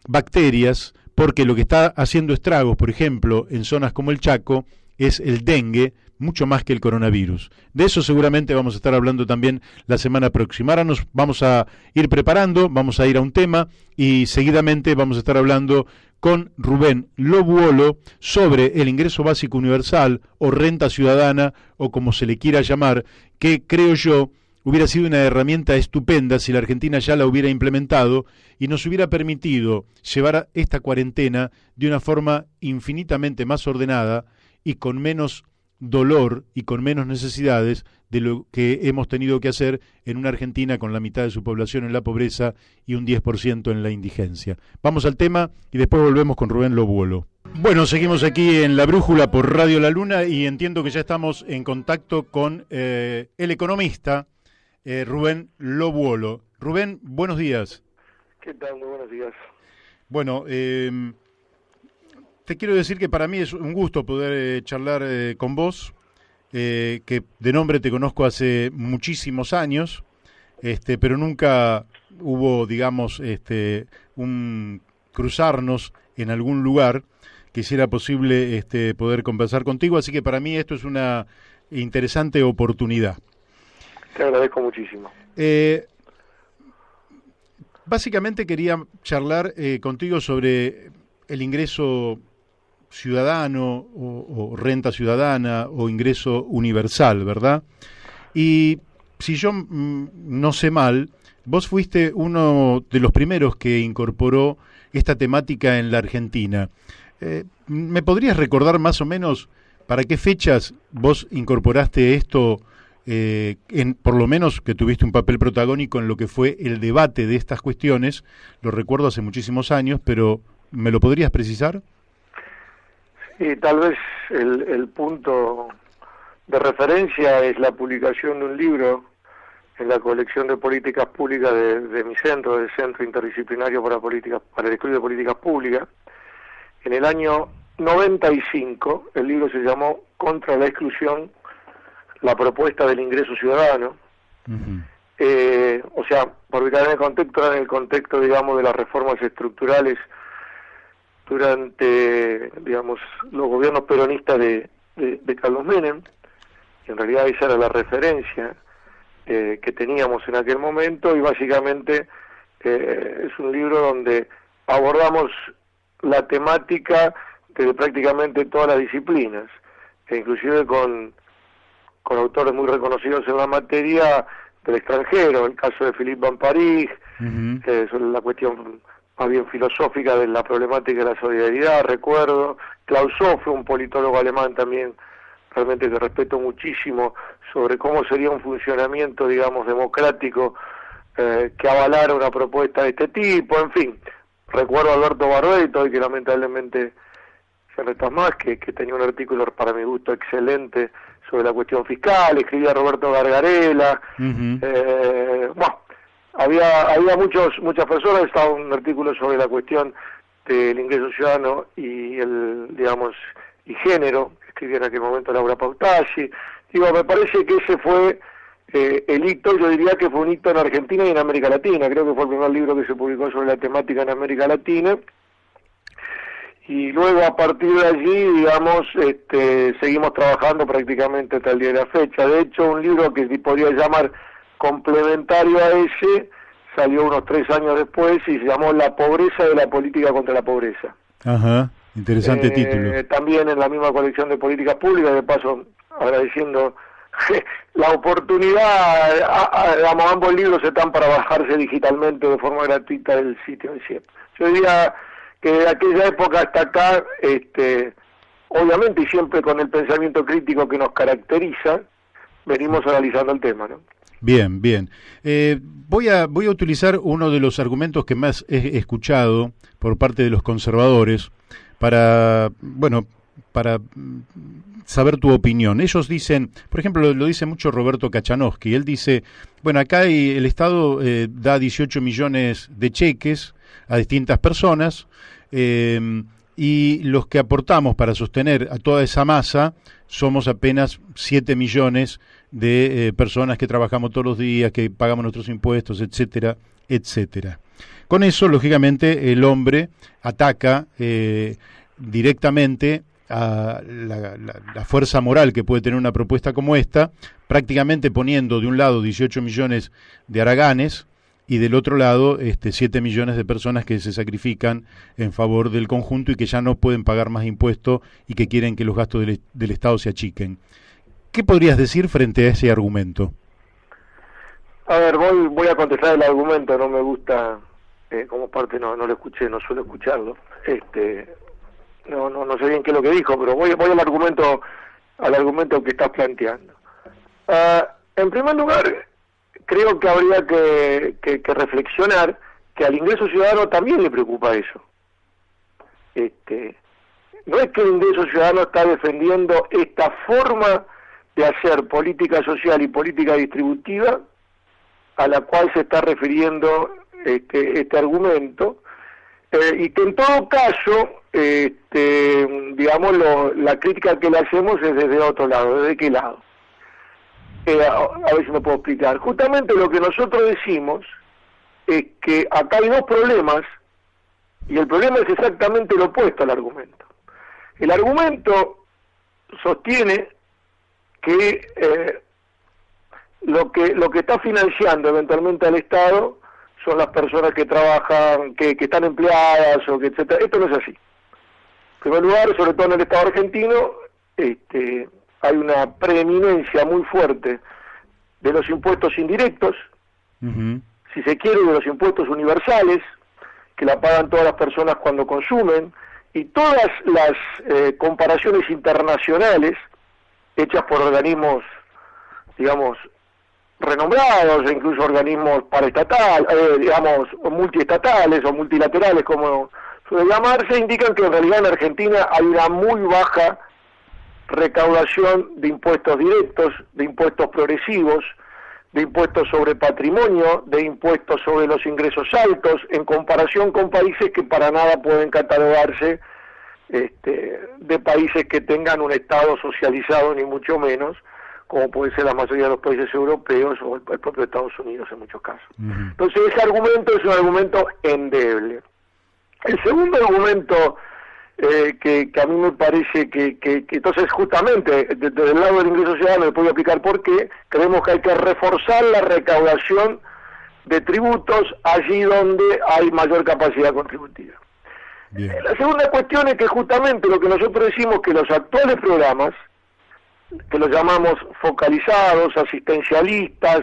[SPEAKER 1] bacterias, porque lo que está haciendo estragos, por ejemplo, en zonas como el Chaco, es el dengue, mucho más que el coronavirus. De eso seguramente vamos a estar hablando también la semana próxima. Ahora nos vamos a ir preparando, vamos a ir a un tema y seguidamente vamos a estar hablando con Rubén Lobuolo sobre el ingreso básico universal o renta ciudadana o como se le quiera llamar, que creo yo hubiera sido una herramienta estupenda si la Argentina ya la hubiera implementado y nos hubiera permitido llevar esta cuarentena de una forma infinitamente más ordenada y con menos dolor y con menos necesidades de lo que hemos tenido que hacer en una Argentina con la mitad de su población en la pobreza y un 10% en la indigencia. Vamos al tema y después volvemos con Rubén Lobuolo. Bueno, seguimos aquí en La Brújula por Radio La Luna y entiendo que ya estamos en contacto con el economista Rubén Lobuolo. Rubén, buenos días.
[SPEAKER 4] ¿Qué tal? Muy buenos días.
[SPEAKER 1] Bueno, te quiero decir que para mí es un gusto poder charlar con vos, que de nombre te conozco hace muchísimos años, pero nunca hubo, digamos, un cruzarnos en algún lugar que hiciera posible poder conversar contigo, así que para mí esto es una interesante oportunidad.
[SPEAKER 4] Te agradezco muchísimo.
[SPEAKER 1] Básicamente quería charlar contigo sobre el ingreso ciudadano o renta ciudadana o ingreso universal, ¿verdad? Y si yo no sé mal, vos fuiste uno de los primeros que incorporó esta temática en la Argentina. ¿Me podrías recordar más o menos para qué fechas vos incorporaste esto, por lo menos que tuviste un papel protagónico en lo que fue el debate de estas cuestiones? Lo recuerdo hace muchísimos años, pero ¿me lo podrías precisar?
[SPEAKER 4] Y tal vez el punto de referencia es la publicación de un libro en la colección de políticas públicas de mi centro, del Centro Interdisciplinario para el Estudio de Políticas Públicas. En el año 95, el libro se llamó Contra la exclusión, la propuesta del ingreso ciudadano. O sea, por ubicar en el contexto, digamos, de las reformas estructurales durante, digamos, los gobiernos peronistas de Carlos Menem. En realidad esa era la referencia que teníamos en aquel momento, y básicamente es un libro donde abordamos la temática de prácticamente todas las disciplinas, e inclusive con autores muy reconocidos en la materia del extranjero, el caso de Philippe Van Parijs, sobre la cuestión más bien filosófica de la problemática de la solidaridad, recuerdo, Klaus Hofe, un politólogo alemán también, realmente que respeto muchísimo, sobre cómo sería un funcionamiento, digamos, democrático que avalara una propuesta de este tipo, en fin. Recuerdo a Alberto Barreto, y que lamentablemente se no está más, que tenía un artículo para mi gusto excelente sobre la cuestión fiscal, escribía Roberto Gargarella, bueno, había muchas personas, estaba un artículo sobre la cuestión del ingreso ciudadano y y género, que escribía en aquel momento Laura Pautaggi. Digo, me parece que ese fue el hito, yo diría que fue un hito en Argentina y en América Latina. Creo que fue el primer libro que se publicó sobre la temática en América Latina. Y luego, a partir de allí, digamos, seguimos trabajando prácticamente hasta el día de la fecha. De hecho, un libro que se podría llamar complementario a ese salió unos 3 años después y se llamó La pobreza de la política contra la pobreza. Ajá,
[SPEAKER 1] interesante título.
[SPEAKER 4] También en la misma colección de políticas públicas, de paso agradeciendo la oportunidad, ambos libros están para bajarse digitalmente de forma gratuita del sitio del CIEP. Yo diría que de aquella época hasta acá obviamente y siempre con el pensamiento crítico que nos caracteriza, venimos analizando el tema, ¿no?
[SPEAKER 1] Bien, bien. Voy a utilizar uno de los argumentos que más he escuchado por parte de los conservadores para saber tu opinión. Ellos dicen, por ejemplo, lo dice mucho Roberto Kachanowski, él dice, bueno, acá el Estado da 18 millones de cheques a distintas personas, y los que aportamos para sostener a toda esa masa somos apenas 7 millones de personas que trabajamos todos los días, que pagamos nuestros impuestos, etcétera, etcétera. Con eso, lógicamente, el hombre ataca directamente a la fuerza moral que puede tener una propuesta como esta, prácticamente poniendo de un lado 18 millones de haraganes y del otro lado 7 millones de personas que se sacrifican en favor del conjunto y que ya no pueden pagar más impuestos y que quieren que los gastos del Estado se achiquen. ¿Qué podrías decir frente a ese argumento?
[SPEAKER 4] A ver, voy a contestar el argumento, no me gusta, como parte no lo escuché, no suelo escucharlo. No sé bien qué es lo que dijo, pero voy al argumento que estás planteando. En primer lugar, creo que habría que reflexionar que al ingreso ciudadano también le preocupa eso. No es que el ingreso ciudadano está defendiendo esta forma de hacer política social y política distributiva a la cual se está refiriendo este argumento, y que en todo caso, digamos, la crítica que le hacemos es desde otro lado. ¿Desde qué lado? A ver si me puedo explicar. Justamente lo que nosotros decimos es que acá hay dos problemas, y el problema es exactamente lo opuesto al argumento. El argumento sostiene que lo que está financiando eventualmente al Estado son las personas que trabajan, que están empleadas, o que etcétera. Esto no es así. En primer lugar, sobre todo en el Estado argentino, hay una preeminencia muy fuerte de los impuestos indirectos, si se quiere, de los impuestos universales, que la pagan todas las personas cuando consumen, y todas las comparaciones internacionales hechas por organismos, digamos, renombrados, e incluso organismos paraestatales, digamos, multiestatales o multilaterales, como suele llamarse, indican que en realidad en Argentina hay una muy baja recaudación de impuestos directos, de impuestos progresivos, de impuestos sobre patrimonio, de impuestos sobre los ingresos altos, en comparación con países que para nada pueden catalogarse de países que tengan un Estado socializado, ni mucho menos, como puede ser la mayoría de los países europeos o el propio Estados Unidos en muchos casos. Entonces ese argumento es un argumento endeble. El segundo argumento que a mí me parece que entonces justamente desde el lado del ingreso ciudadano le puedo explicar por qué creemos que hay que reforzar la recaudación de tributos allí donde hay mayor capacidad contributiva. Bien. La segunda cuestión es que justamente lo que nosotros decimos, que los actuales programas, que los llamamos focalizados, asistencialistas,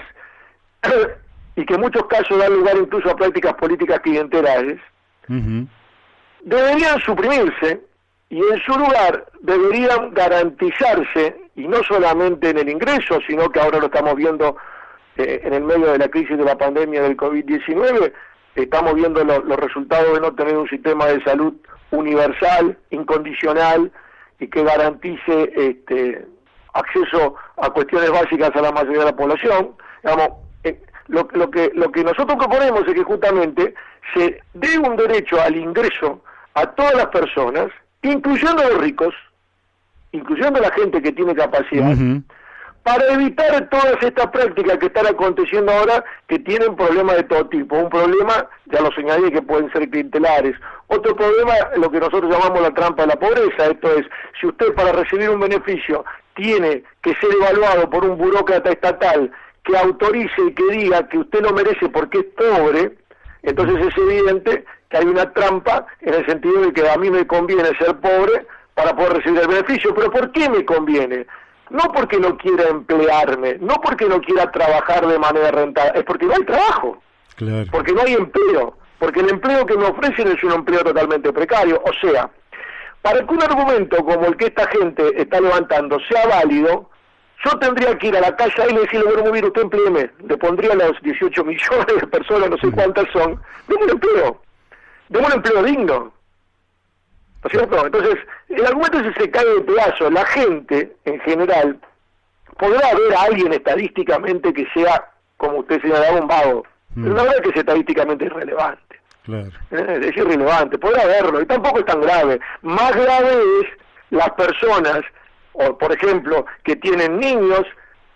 [SPEAKER 4] y que en muchos casos dan lugar incluso a prácticas políticas clientelares, deberían suprimirse, y en su lugar deberían garantizarse, y no solamente en el ingreso, sino que ahora lo estamos viendo en el medio de la crisis de la pandemia del COVID-19, estamos viendo los resultados de no tener un sistema de salud universal, incondicional, y que garantice acceso a cuestiones básicas a la mayoría de la población. Digamos, lo que nosotros proponemos es que justamente se dé un derecho al ingreso a todas las personas, incluyendo a los ricos, incluyendo a la gente que tiene capacidad, para evitar todas estas prácticas que están aconteciendo ahora, que tienen problemas de todo tipo. Un problema, ya lo señalé, que pueden ser clientelares. Otro problema, lo que nosotros llamamos la trampa de la pobreza. Esto es, si usted para recibir un beneficio tiene que ser evaluado por un burócrata estatal que autorice y que diga que usted lo merece porque es pobre, entonces es evidente que hay una trampa en el sentido de que a mí me conviene ser pobre para poder recibir el beneficio. ¿Pero por qué me conviene? No porque no quiera emplearme, no porque no quiera trabajar de manera rentable, es porque no hay trabajo, claro, porque no hay empleo, porque el empleo que me ofrecen es un empleo totalmente precario. O sea, para que un argumento como el que esta gente está levantando sea válido, yo tendría que ir a la calle y decirle, bueno, muy bien, usted empléeme, le pondría a los 18 millones de personas, no sé cuántas son, démosle un empleo digno, ¿no es cierto? Entonces, el argumento se cae de pedazos. La gente, en general, podrá haber a alguien estadísticamente que sea, como usted señalaba, un vago, pero la verdad es que es estadísticamente irrelevante.
[SPEAKER 1] Claro.
[SPEAKER 4] Es irrelevante, podrá haberlo, y tampoco es tan grave. Más grave es las personas, o por ejemplo, que tienen niños,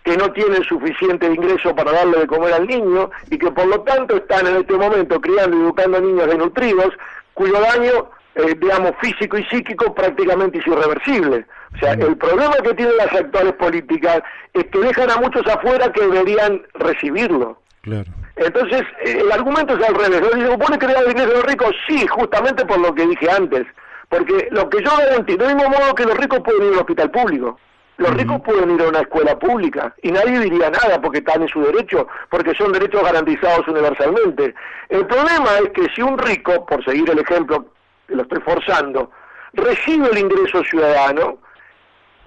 [SPEAKER 4] que no tienen suficiente ingreso para darle de comer al niño, y que por lo tanto están en este momento criando y educando niños desnutridos, cuyo daño, digamos, físico y psíquico prácticamente es irreversible. O sea, el problema que tienen las actuales políticas es que dejan a muchos afuera que deberían recibirlo.
[SPEAKER 1] Claro.
[SPEAKER 4] Entonces, el argumento es al revés. ¿No? Digo, ¿pone crear el ingreso de los ricos? Sí, justamente por lo que dije antes. Porque lo que yo garantizo, del mismo modo que los ricos pueden ir a un hospital público, los ricos pueden ir a una escuela pública, y nadie diría nada porque están en su derecho, porque son derechos garantizados universalmente. El problema es que si un rico, por seguir el ejemplo, que lo estoy forzando, recibe el ingreso ciudadano,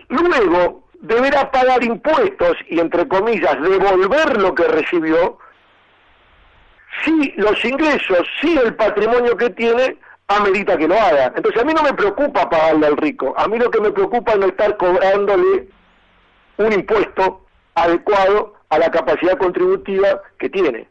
[SPEAKER 4] luego deberá pagar impuestos y, entre comillas, devolver lo que recibió, si los ingresos, si el patrimonio que tiene amerita que lo haga. Entonces a mí no me preocupa pagarle al rico, a mí lo que me preocupa es no estar cobrándole un impuesto adecuado a la capacidad contributiva que tiene.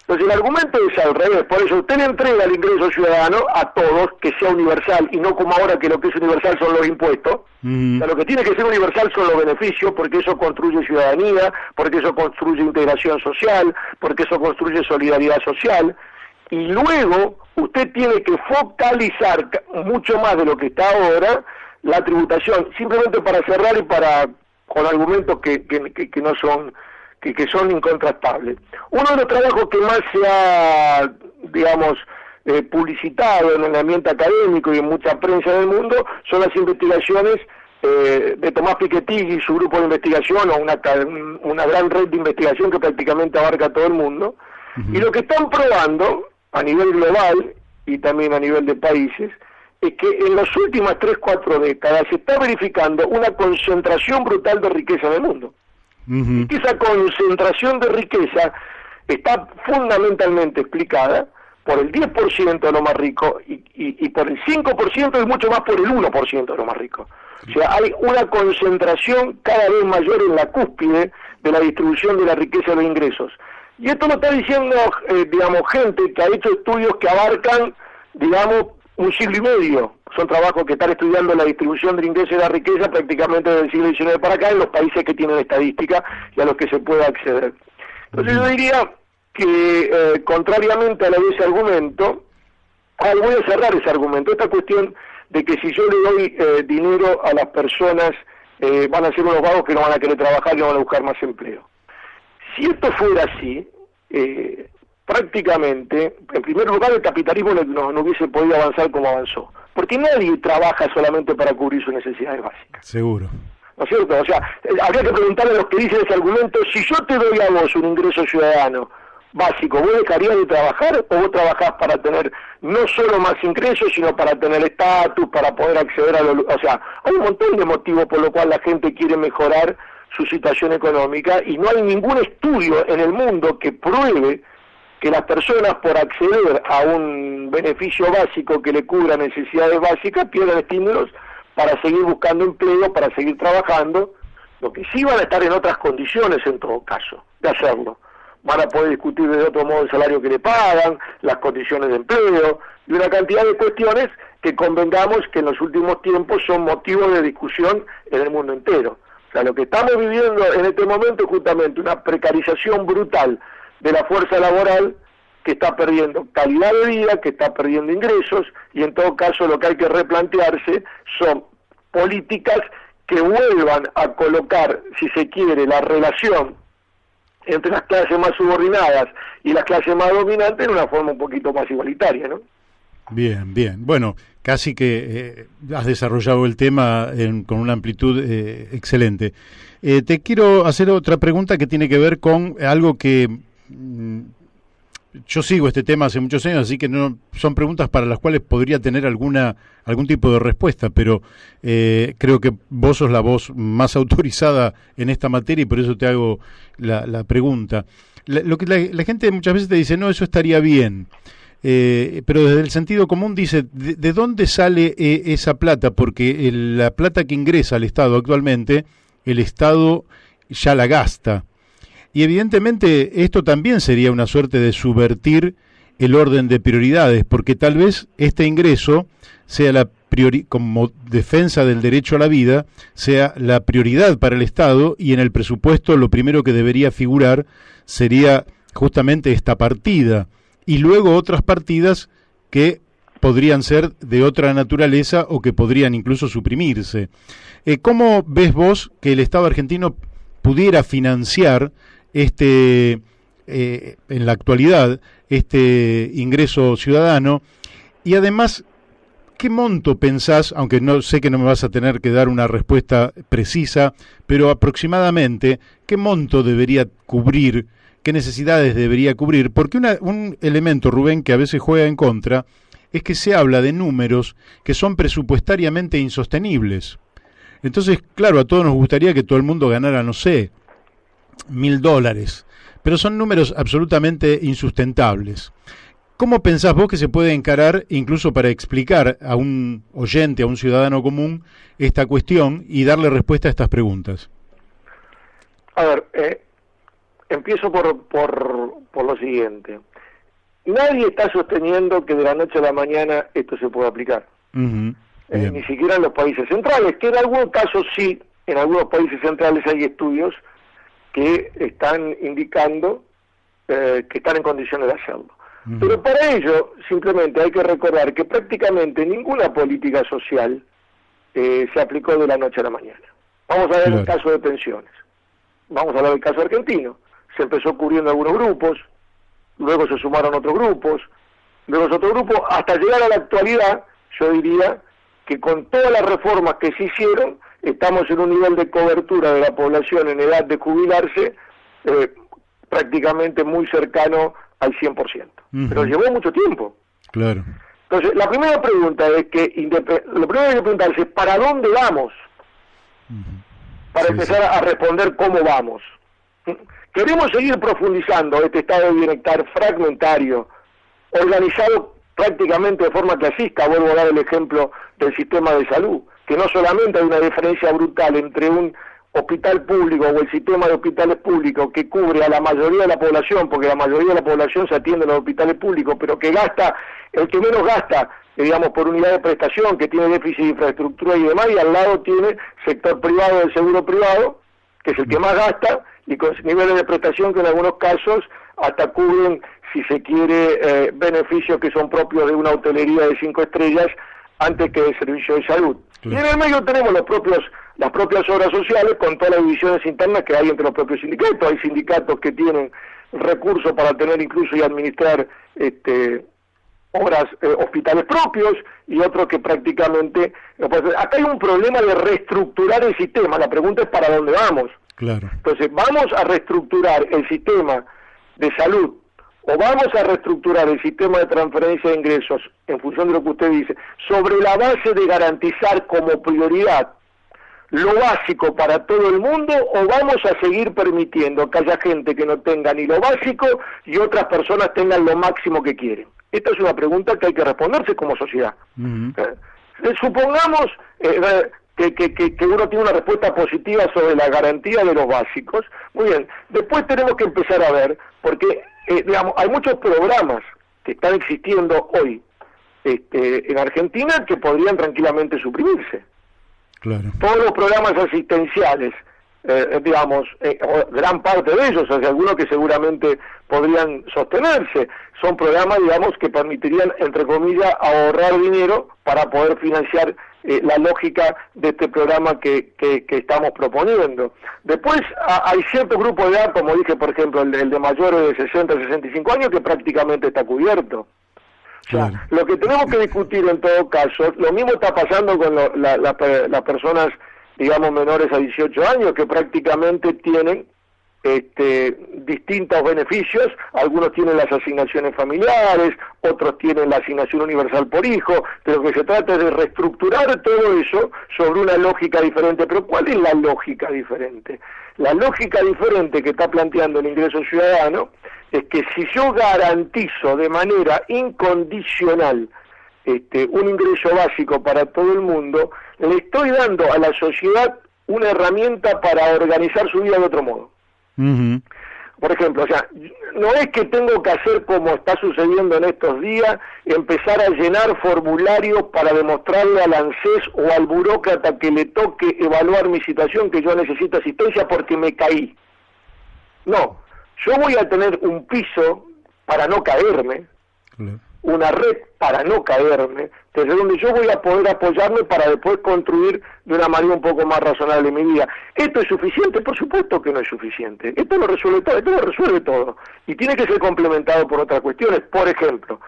[SPEAKER 4] Entonces el argumento es al revés, por eso usted le entrega el ingreso ciudadano a todos, que sea universal, y no como ahora que lo que es universal son los impuestos. O sea, lo que tiene que ser universal son los beneficios, porque eso construye ciudadanía, porque eso construye integración social, porque eso construye solidaridad social, y luego usted tiene que focalizar mucho más de lo que está ahora la tributación, simplemente para cerrar y para con argumentos que no son que son incontrastables. Uno de los trabajos que más se ha, digamos, publicitado en el ambiente académico y en mucha prensa del mundo son las investigaciones de Tomás Piketty y su grupo de investigación, o una gran red de investigación que prácticamente abarca todo el mundo, y lo que están probando a nivel global y también a nivel de países es que en las últimas 3-4 décadas se está verificando una concentración brutal de riqueza en el mundo. Y que esa concentración de riqueza está fundamentalmente explicada por el 10% de lo más rico y por el 5% y mucho más por el 1% de lo más rico. O sea, hay una concentración cada vez mayor en la cúspide de la distribución de la riqueza de los ingresos. Y esto lo está diciendo, digamos, gente que ha hecho estudios que abarcan, digamos, un siglo y medio. Son trabajos que están estudiando la distribución del ingreso y la riqueza prácticamente desde el siglo XIX para acá en los países que tienen estadística y a los que se puede acceder. Entonces yo diría que, contrariamente a ese argumento, voy a cerrar ese argumento, esta cuestión de que si yo le doy dinero a las personas, van a ser unos vagos que no van a querer trabajar y no van a buscar más empleo. Si esto fuera así, prácticamente, en primer lugar, el capitalismo no hubiese podido avanzar como avanzó, porque nadie trabaja solamente para cubrir sus necesidades básicas.
[SPEAKER 1] Seguro.
[SPEAKER 4] ¿No es cierto? O sea, habría que preguntarle a los que dicen ese argumento, si yo te doy a vos un ingreso ciudadano básico, ¿vos dejarías de trabajar o vos trabajás para tener no solo más ingresos, sino para tener estatus, para poder acceder a o sea, hay un montón de motivos por lo cual la gente quiere mejorar su situación económica y no hay ningún estudio en el mundo que pruebe que las personas, por acceder a un beneficio básico que le cubra necesidades básicas, pierdan estímulos para seguir buscando empleo, para seguir trabajando. Lo que sí van a estar en otras condiciones en todo caso de hacerlo. Van a poder discutir de otro modo el salario que le pagan, las condiciones de empleo y una cantidad de cuestiones que convengamos que en los últimos tiempos son motivo de discusión en el mundo entero. O sea, lo que estamos viviendo en este momento es justamente una precarización brutal de la fuerza laboral que está perdiendo calidad de vida, que está perdiendo ingresos, y en todo caso lo que hay que replantearse son políticas que vuelvan a colocar, si se quiere, la relación entre las clases más subordinadas y las clases más dominantes en una forma un poquito más igualitaria, ¿no?
[SPEAKER 1] Bien, bien. Bueno, casi que has desarrollado el tema con una amplitud excelente. Te quiero hacer otra pregunta que tiene que ver con algo que yo sigo este tema hace muchos años, así que no son preguntas para las cuales podría tener algún tipo de respuesta, pero creo que vos sos la voz más autorizada en esta materia y por eso te hago la pregunta. Lo que la gente muchas veces te dice, no, eso estaría bien, pero desde el sentido común dice, ¿de dónde sale esa plata? Porque la plata que ingresa al Estado actualmente, el Estado ya la gasta. Y evidentemente esto también sería una suerte de subvertir el orden de prioridades, porque tal vez este ingreso sea como defensa del derecho a la vida, sea la prioridad para el Estado y en el presupuesto lo primero que debería figurar sería justamente esta partida y luego otras partidas que podrían ser de otra naturaleza o que podrían incluso suprimirse. ¿Cómo ves vos que el Estado argentino pudiera financiar en la actualidad, este ingreso ciudadano? Y además, ¿qué monto pensás, aunque no sé que no me vas a tener que dar una respuesta precisa, pero aproximadamente, qué monto debería cubrir, qué necesidades debería cubrir? Porque un elemento, Rubén, que a veces juega en contra, es que se habla de números que son presupuestariamente insostenibles. Entonces, claro, a todos nos gustaría que todo el mundo ganara, no sé, $1.000, pero son números absolutamente insustentables. ¿Cómo pensás vos que se puede encarar, incluso para explicar a un oyente, a un ciudadano común, esta cuestión y darle respuesta a estas preguntas?
[SPEAKER 4] A ver, empiezo por lo siguiente. Nadie está sosteniendo que de la noche a la mañana esto se pueda aplicar. Uh-huh. Ni siquiera en los países centrales, que en algunos casos sí, en algunos países centrales hay estudios que están indicando que están en condiciones de hacerlo. Uh-huh. Pero para ello, simplemente hay que recordar que prácticamente ninguna política social se aplicó de la noche a la mañana. Vamos a ver el caso de pensiones. Vamos a hablar del caso argentino. Se empezó cubriendo algunos grupos, luego se sumaron otros grupos, luego otro grupo, hasta llegar a la actualidad, yo diría que con todas las reformas que se hicieron, estamos en un nivel de cobertura de la población en edad de jubilarse prácticamente muy cercano al 100%. Uh-huh. Pero llevó mucho tiempo.
[SPEAKER 1] Claro.
[SPEAKER 4] Entonces, la primera pregunta es que, lo primero que hay que preguntarse es ¿para dónde vamos? Uh-huh. Para empezar a responder cómo vamos. Queremos seguir profundizando este estado de bienestar fragmentario, organizado prácticamente de forma clasista. Vuelvo a dar el ejemplo del sistema de salud, que no solamente hay una diferencia brutal entre un hospital público o el sistema de hospitales públicos que cubre a la mayoría de la población, porque la mayoría de la población se atiende en los hospitales públicos, pero que gasta, el que menos gasta, digamos, por unidad de prestación, que tiene déficit de infraestructura y demás, y al lado tiene sector privado del seguro privado, que es el que más gasta, y con niveles de prestación que en algunos casos hasta cubren, si se quiere, beneficios que son propios de una hotelería de 5 estrellas antes que del servicio de salud. Claro. Y en el medio tenemos las propias obras sociales con todas las divisiones internas que hay entre los propios sindicatos. Hay sindicatos que tienen recursos para tener incluso y administrar hospitales propios y otros que prácticamente... Acá hay un problema de reestructurar el sistema. La pregunta es ¿para dónde vamos?
[SPEAKER 1] Claro.
[SPEAKER 4] Entonces, ¿vamos a reestructurar el sistema de salud o vamos a reestructurar el sistema de transferencia de ingresos en función de lo que usted dice, sobre la base de garantizar como prioridad lo básico para todo el mundo, o vamos a seguir permitiendo que haya gente que no tenga ni lo básico y otras personas tengan lo máximo que quieren? Esta es una pregunta que hay que responderse como sociedad. Uh-huh. Supongamos que uno tiene una respuesta positiva sobre la garantía de los básicos. Muy bien, después tenemos que empezar a ver, porque digamos, hay muchos programas que están existiendo hoy en Argentina que podrían tranquilamente suprimirse.
[SPEAKER 1] Claro.
[SPEAKER 4] Todos los programas asistenciales, digamos, gran parte de ellos, o sea, algunos que seguramente podrían sostenerse, son programas, digamos, que permitirían, entre comillas, ahorrar dinero para poder financiar la lógica de este programa que estamos proponiendo. Después hay ciertos grupos de edad, como dije, por ejemplo, el de mayores de 60 a 65 años, que prácticamente está cubierto. O sea, claro, lo que tenemos que discutir en todo caso, lo mismo está pasando con las personas, digamos, menores a 18 años, que prácticamente tienen distintos beneficios, algunos tienen las asignaciones familiares, otros tienen la asignación universal por hijo, pero lo que se trata es de reestructurar todo eso sobre una lógica diferente. Pero ¿cuál es la lógica diferente? La lógica diferente que está planteando el ingreso ciudadano es que si yo garantizo de manera incondicional un ingreso básico para todo el mundo, le estoy dando a la sociedad una herramienta para organizar su vida de otro modo.
[SPEAKER 1] Uh-huh.
[SPEAKER 4] Por ejemplo, o sea, no es que tengo que hacer como está sucediendo en estos días, empezar a llenar formularios para demostrarle al ANSES o al burócrata que le toque evaluar mi situación, que yo necesito asistencia porque me caí. No, yo voy a tener un piso para no caerme, una red para no caerme, desde donde yo voy a poder apoyarme para después construir de una manera un poco más razonable mi vida. ¿Esto es suficiente? Por supuesto que no es suficiente. Esto lo resuelve todo. Y tiene que ser complementado por otras cuestiones. Por ejemplo,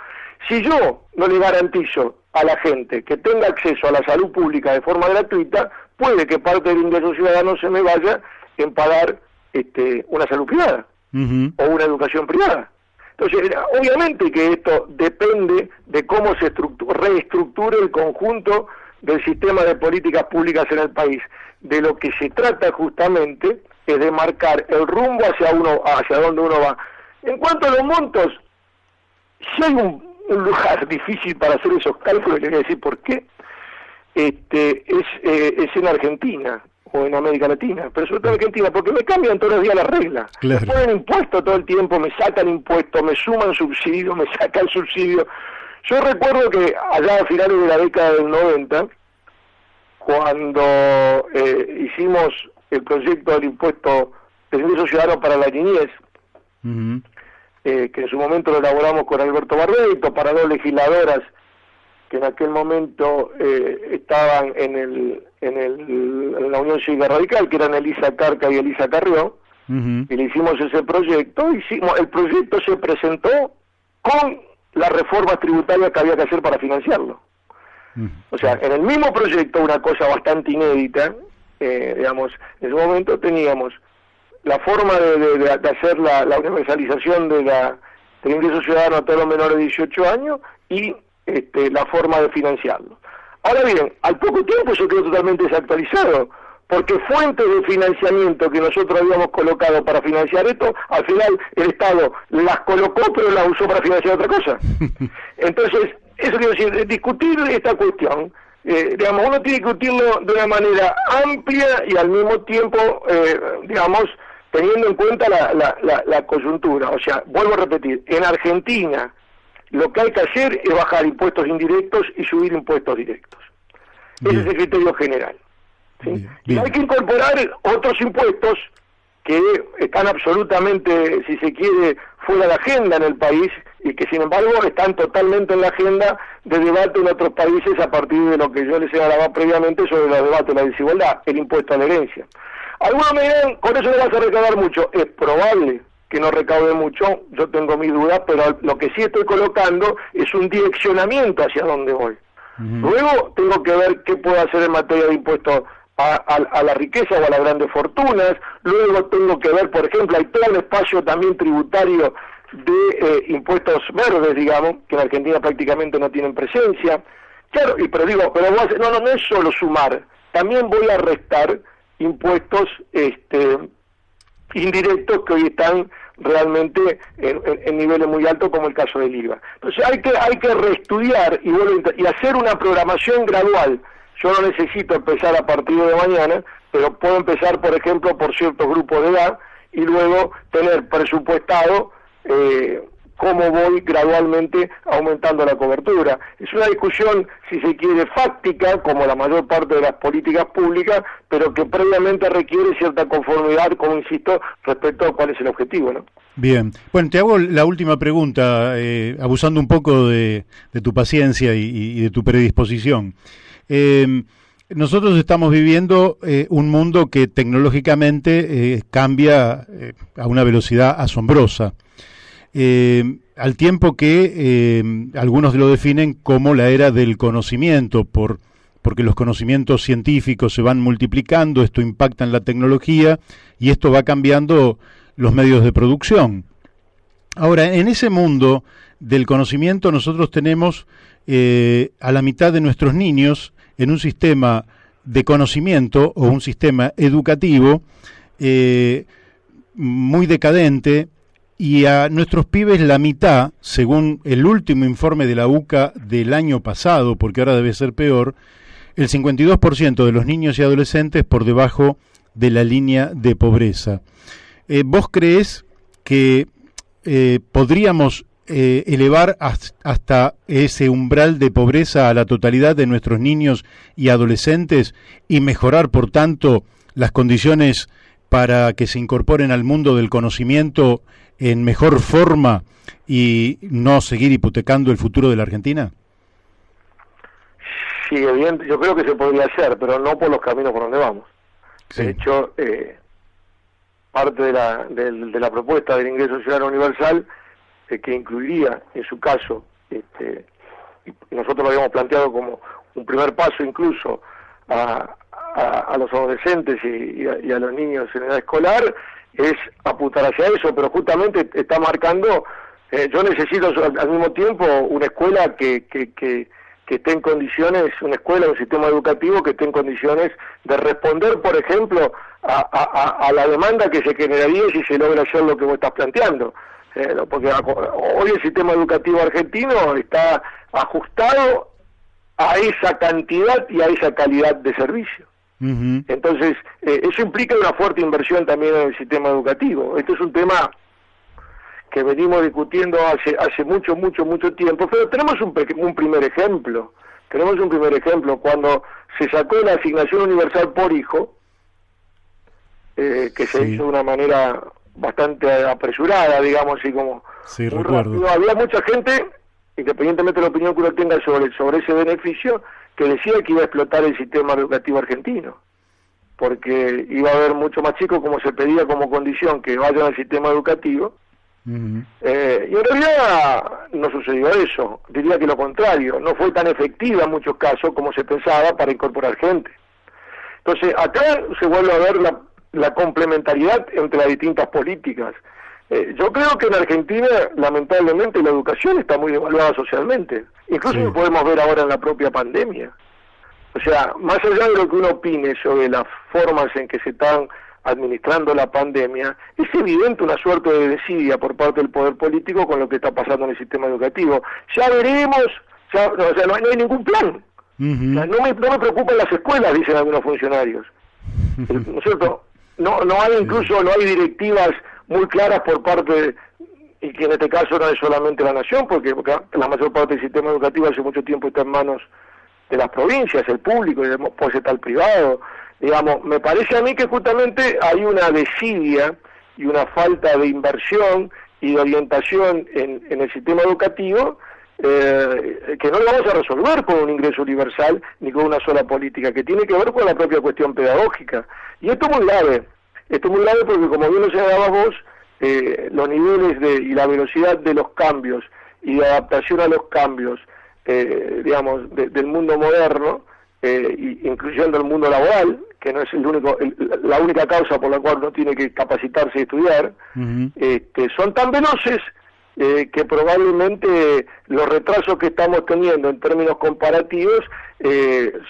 [SPEAKER 4] si yo no le garantizo a la gente que tenga acceso a la salud pública de forma gratuita, puede que parte del ingreso ciudadano se me vaya en pagar una salud privada o una educación privada. Entonces, obviamente que esto depende de cómo se reestructure el conjunto del sistema de políticas públicas en el país. De lo que se trata justamente es de marcar el rumbo hacia donde uno va. En cuanto a los montos, si hay un lugar difícil para hacer esos cálculos, le voy a decir por qué, es en Argentina o en América Latina, pero sobre todo en Argentina, porque me cambian todos los días las reglas.
[SPEAKER 1] Claro.
[SPEAKER 4] Me ponen impuestos todo el tiempo, me sacan impuestos, me suman subsidio, me sacan subsidio. Yo recuerdo que allá a finales de la década del 90, cuando hicimos el proyecto del impuesto del ingreso ciudadano para la niñez,
[SPEAKER 1] uh-huh,
[SPEAKER 4] que en su momento lo elaboramos con Alberto Barreto, para dos legisladoras que en aquel momento estaban en la Unión Cívica Radical, que eran Elisa Carca y Elisa Carrió, uh-huh, y le hicimos ese proyecto. El proyecto se presentó con las reformas tributarias que había que hacer para financiarlo. Uh-huh. O sea, en el mismo proyecto, una cosa bastante inédita, digamos, en ese momento teníamos la forma de hacer la universalización del ingreso ciudadano a todos los menores de 18 años y la forma de financiarlo. Ahora bien, al poco tiempo eso quedó totalmente desactualizado, porque fuentes de financiamiento que nosotros habíamos colocado para financiar esto, al final el Estado las colocó pero las usó para financiar otra cosa. Entonces, eso quiero decir, discutir esta cuestión, digamos, uno tiene que discutirlo de una manera amplia y al mismo tiempo, digamos, teniendo en cuenta la coyuntura. O sea, vuelvo a repetir, en Argentina lo que hay que hacer es bajar impuestos indirectos y subir impuestos directos. Ese es el criterio general. ¿Sí? Bien. Y hay que incorporar otros impuestos que están absolutamente, si se quiere, fuera de la agenda en el país y que sin embargo están totalmente en la agenda de debate en otros países a partir de lo que yo les señalaba previamente sobre el debate de la desigualdad, el impuesto a la herencia. Algunos me dirán, con eso no vas a recaudar mucho. Es probable que no recaude mucho, yo tengo mis dudas, pero lo que sí estoy colocando es un direccionamiento hacia dónde voy. Uh-huh. Luego tengo que ver qué puedo hacer en materia de impuestos a la riqueza o a las grandes fortunas. Luego tengo que ver, por ejemplo, hay todo un espacio también tributario de impuestos verdes, digamos, que en Argentina prácticamente no tienen presencia. Claro, pero no es solo sumar, también voy a restar impuestos indirectos que hoy están realmente en niveles muy altos, como el caso del IVA. Entonces hay que reestudiar y hacer una programación gradual. Yo no necesito empezar a partir de mañana, pero puedo empezar, por ejemplo, por ciertos grupos de edad y luego tener presupuestado cómo voy gradualmente aumentando la cobertura. Es una discusión, si se quiere, fáctica, como la mayor parte de las políticas públicas, pero que previamente requiere cierta conformidad, como insisto, respecto a cuál es el objetivo, ¿no?
[SPEAKER 1] Bien. Bueno, te hago la última pregunta, abusando un poco de tu paciencia y de tu predisposición. Nosotros estamos viviendo un mundo que tecnológicamente cambia a una velocidad asombrosa. Al tiempo que algunos lo definen como la era del conocimiento, porque los conocimientos científicos se van multiplicando, esto impacta en la tecnología y esto va cambiando los medios de producción. Ahora, en ese mundo del conocimiento nosotros tenemos a la mitad de nuestros niños en un sistema de conocimiento o un sistema educativo muy decadente, y a nuestros pibes la mitad, según el último informe de la UCA del año pasado, porque ahora debe ser peor, el 52% de los niños y adolescentes por debajo de la línea de pobreza. ¿Vos creés que podríamos elevar hasta ese umbral de pobreza a la totalidad de nuestros niños y adolescentes y mejorar, por tanto, las condiciones para que se incorporen al mundo del conocimiento en mejor forma y no seguir hipotecando el futuro de la Argentina?
[SPEAKER 4] Sí, evidente, yo creo que se podría hacer, pero no por los caminos por donde vamos. Sí. De hecho, parte de la propuesta del ingreso ciudadano universal, que incluiría, en su caso, y nosotros lo habíamos planteado como un primer paso incluso a los adolescentes y a los niños en edad escolar, es apuntar hacia eso, pero justamente está marcando, yo necesito al mismo tiempo una escuela que esté en condiciones, un sistema educativo que esté en condiciones de responder, por ejemplo, a la demanda que se generaría si se logra hacer lo que vos estás planteando. Porque hoy el sistema educativo argentino está ajustado a esa cantidad y a esa calidad de servicio. Uh-huh. Entonces, eso implica una fuerte inversión también en el sistema educativo. Esto es un tema que venimos discutiendo hace mucho tiempo, pero tenemos un primer ejemplo. Cuando se sacó la asignación universal por hijo, que se hizo de una manera bastante apresurada, digamos, así como
[SPEAKER 1] sí, recuerdo.
[SPEAKER 4] Rápido. Había mucha gente, independientemente de la opinión que uno tenga sobre ese beneficio, que decía que iba a explotar el sistema educativo argentino, porque iba a haber mucho más chicos, como se pedía como condición, que vayan al sistema educativo. Uh-huh. Y en realidad no sucedió eso, diría que lo contrario, no fue tan efectiva en muchos casos como se pensaba para incorporar gente. Entonces acá se vuelve a ver la complementariedad entre las distintas políticas. Yo creo que en Argentina, lamentablemente, la educación está muy devaluada socialmente. Incluso lo podemos ver ahora en la propia pandemia. O sea, más allá de lo que uno opine sobre las formas en que se están administrando la pandemia, es evidente una suerte de desidia por parte del poder político con lo que está pasando en el sistema educativo. Ya veremos, no hay ningún plan. Uh-huh. O sea, no me preocupan las escuelas, dicen algunos funcionarios. ¿No es cierto? No hay incluso, no hay directivas muy claras por parte y que en este caso no es solamente la nación, porque la mayor parte del sistema educativo hace mucho tiempo está en manos de las provincias, el público, y después está el privado. Digamos, me parece a mí que justamente hay una desidia y una falta de inversión y de orientación en el sistema educativo que no lo vamos a resolver con un ingreso universal ni con una sola política, que tiene que ver con la propia cuestión pedagógica. Y esto es muy grave porque, como bien lo señalabas vos, los niveles y la velocidad de los cambios y de adaptación a los cambios, digamos, del mundo moderno, incluyendo el mundo laboral, que no es la única causa por la cual uno tiene que capacitarse y estudiar, uh-huh. Son tan veloces que probablemente los retrasos que estamos teniendo en términos comparativos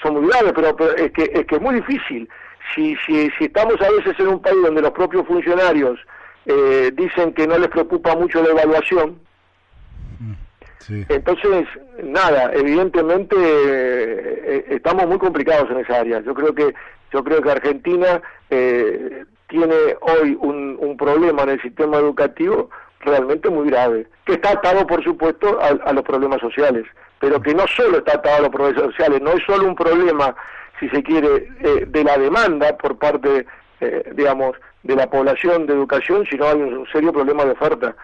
[SPEAKER 4] son muy graves, pero es que es muy difícil. Si estamos a veces en un país donde los propios funcionarios dicen que no les preocupa mucho la evaluación, sí. Entonces, nada, evidentemente estamos muy complicados en esa área. Yo creo que Argentina tiene hoy un problema en el sistema educativo realmente muy grave, que está atado, por supuesto, a los problemas sociales, pero que no solo está atado a los problemas sociales, no es solo un problema, si se quiere, de la demanda por parte, digamos, de la población de educación, sino hay un serio problema de oferta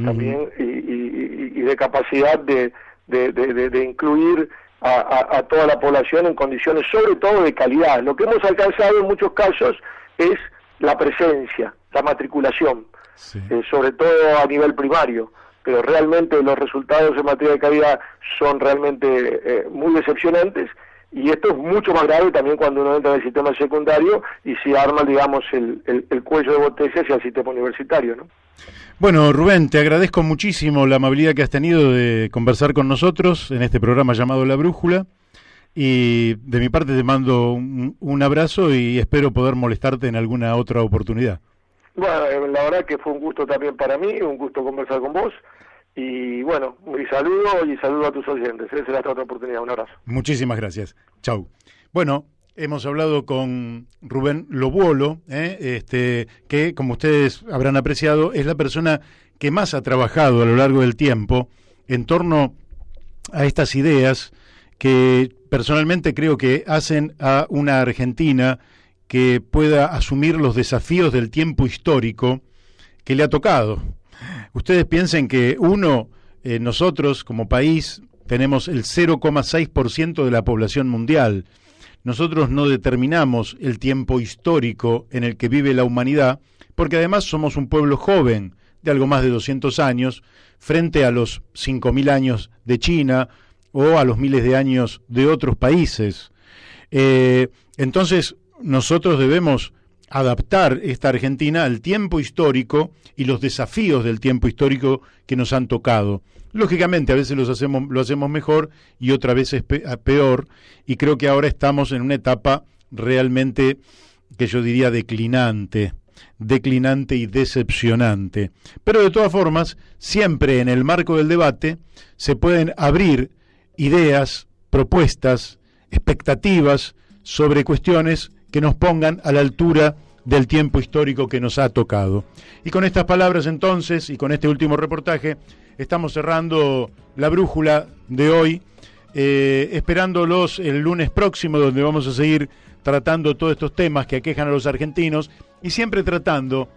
[SPEAKER 4] también y de capacidad de incluir a toda la población en condiciones sobre todo de calidad. Lo que hemos alcanzado en muchos casos es la presencia, la matriculación, sí. Sobre todo a nivel primario, pero realmente los resultados en materia de calidad son realmente muy decepcionantes Y esto es mucho más grave también cuando uno entra en el sistema secundario y se arma, digamos, el cuello de botella hacia el sistema universitario, ¿no?
[SPEAKER 1] Bueno, Rubén, te agradezco muchísimo la amabilidad que has tenido de conversar con nosotros en este programa llamado La Brújula, y de mi parte te mando un abrazo y espero poder molestarte en alguna otra oportunidad.
[SPEAKER 4] Bueno, la verdad que fue un gusto también para mí, un gusto conversar con vos. Y bueno, y saludo a tus oyentes. Será hasta otra oportunidad. Un abrazo.
[SPEAKER 1] Muchísimas gracias. Chau. Bueno, hemos hablado con Rubén Lobuolo, que, como ustedes habrán apreciado, es la persona que más ha trabajado a lo largo del tiempo en torno a estas ideas que personalmente creo que hacen a una Argentina que pueda asumir los desafíos del tiempo histórico que le ha tocado. Ustedes piensen que nosotros como país tenemos el 0,6% de la población mundial. Nosotros no determinamos el tiempo histórico en el que vive la humanidad, porque además somos un pueblo joven, de algo más de 200 años, frente a los 5.000 años de China o a los miles de años de otros países. Entonces, nosotros debemos adaptar esta Argentina al tiempo histórico y los desafíos del tiempo histórico que nos han tocado. Lógicamente, a veces lo hacemos mejor y otras veces peor, y creo que ahora estamos en una etapa realmente, que yo diría, declinante y decepcionante. Pero de todas formas, siempre en el marco del debate se pueden abrir ideas, propuestas, expectativas sobre cuestiones que nos pongan a la altura del tiempo histórico que nos ha tocado. Y con estas palabras entonces, y con este último reportaje, estamos cerrando la brújula de hoy, esperándolos el lunes próximo, donde vamos a seguir tratando todos estos temas que aquejan a los argentinos, y siempre tratando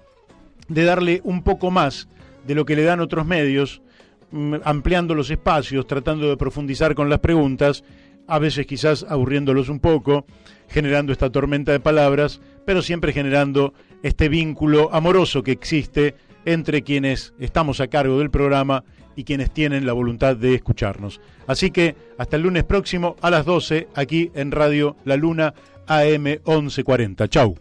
[SPEAKER 1] de darle un poco más de lo que le dan otros medios, ampliando los espacios, tratando de profundizar con las preguntas, a veces quizás aburriéndolos un poco, generando esta tormenta de palabras, pero siempre generando este vínculo amoroso que existe entre quienes estamos a cargo del programa y quienes tienen la voluntad de escucharnos. Así que hasta el lunes próximo a las 12, aquí en Radio La Luna AM 1140. Chau.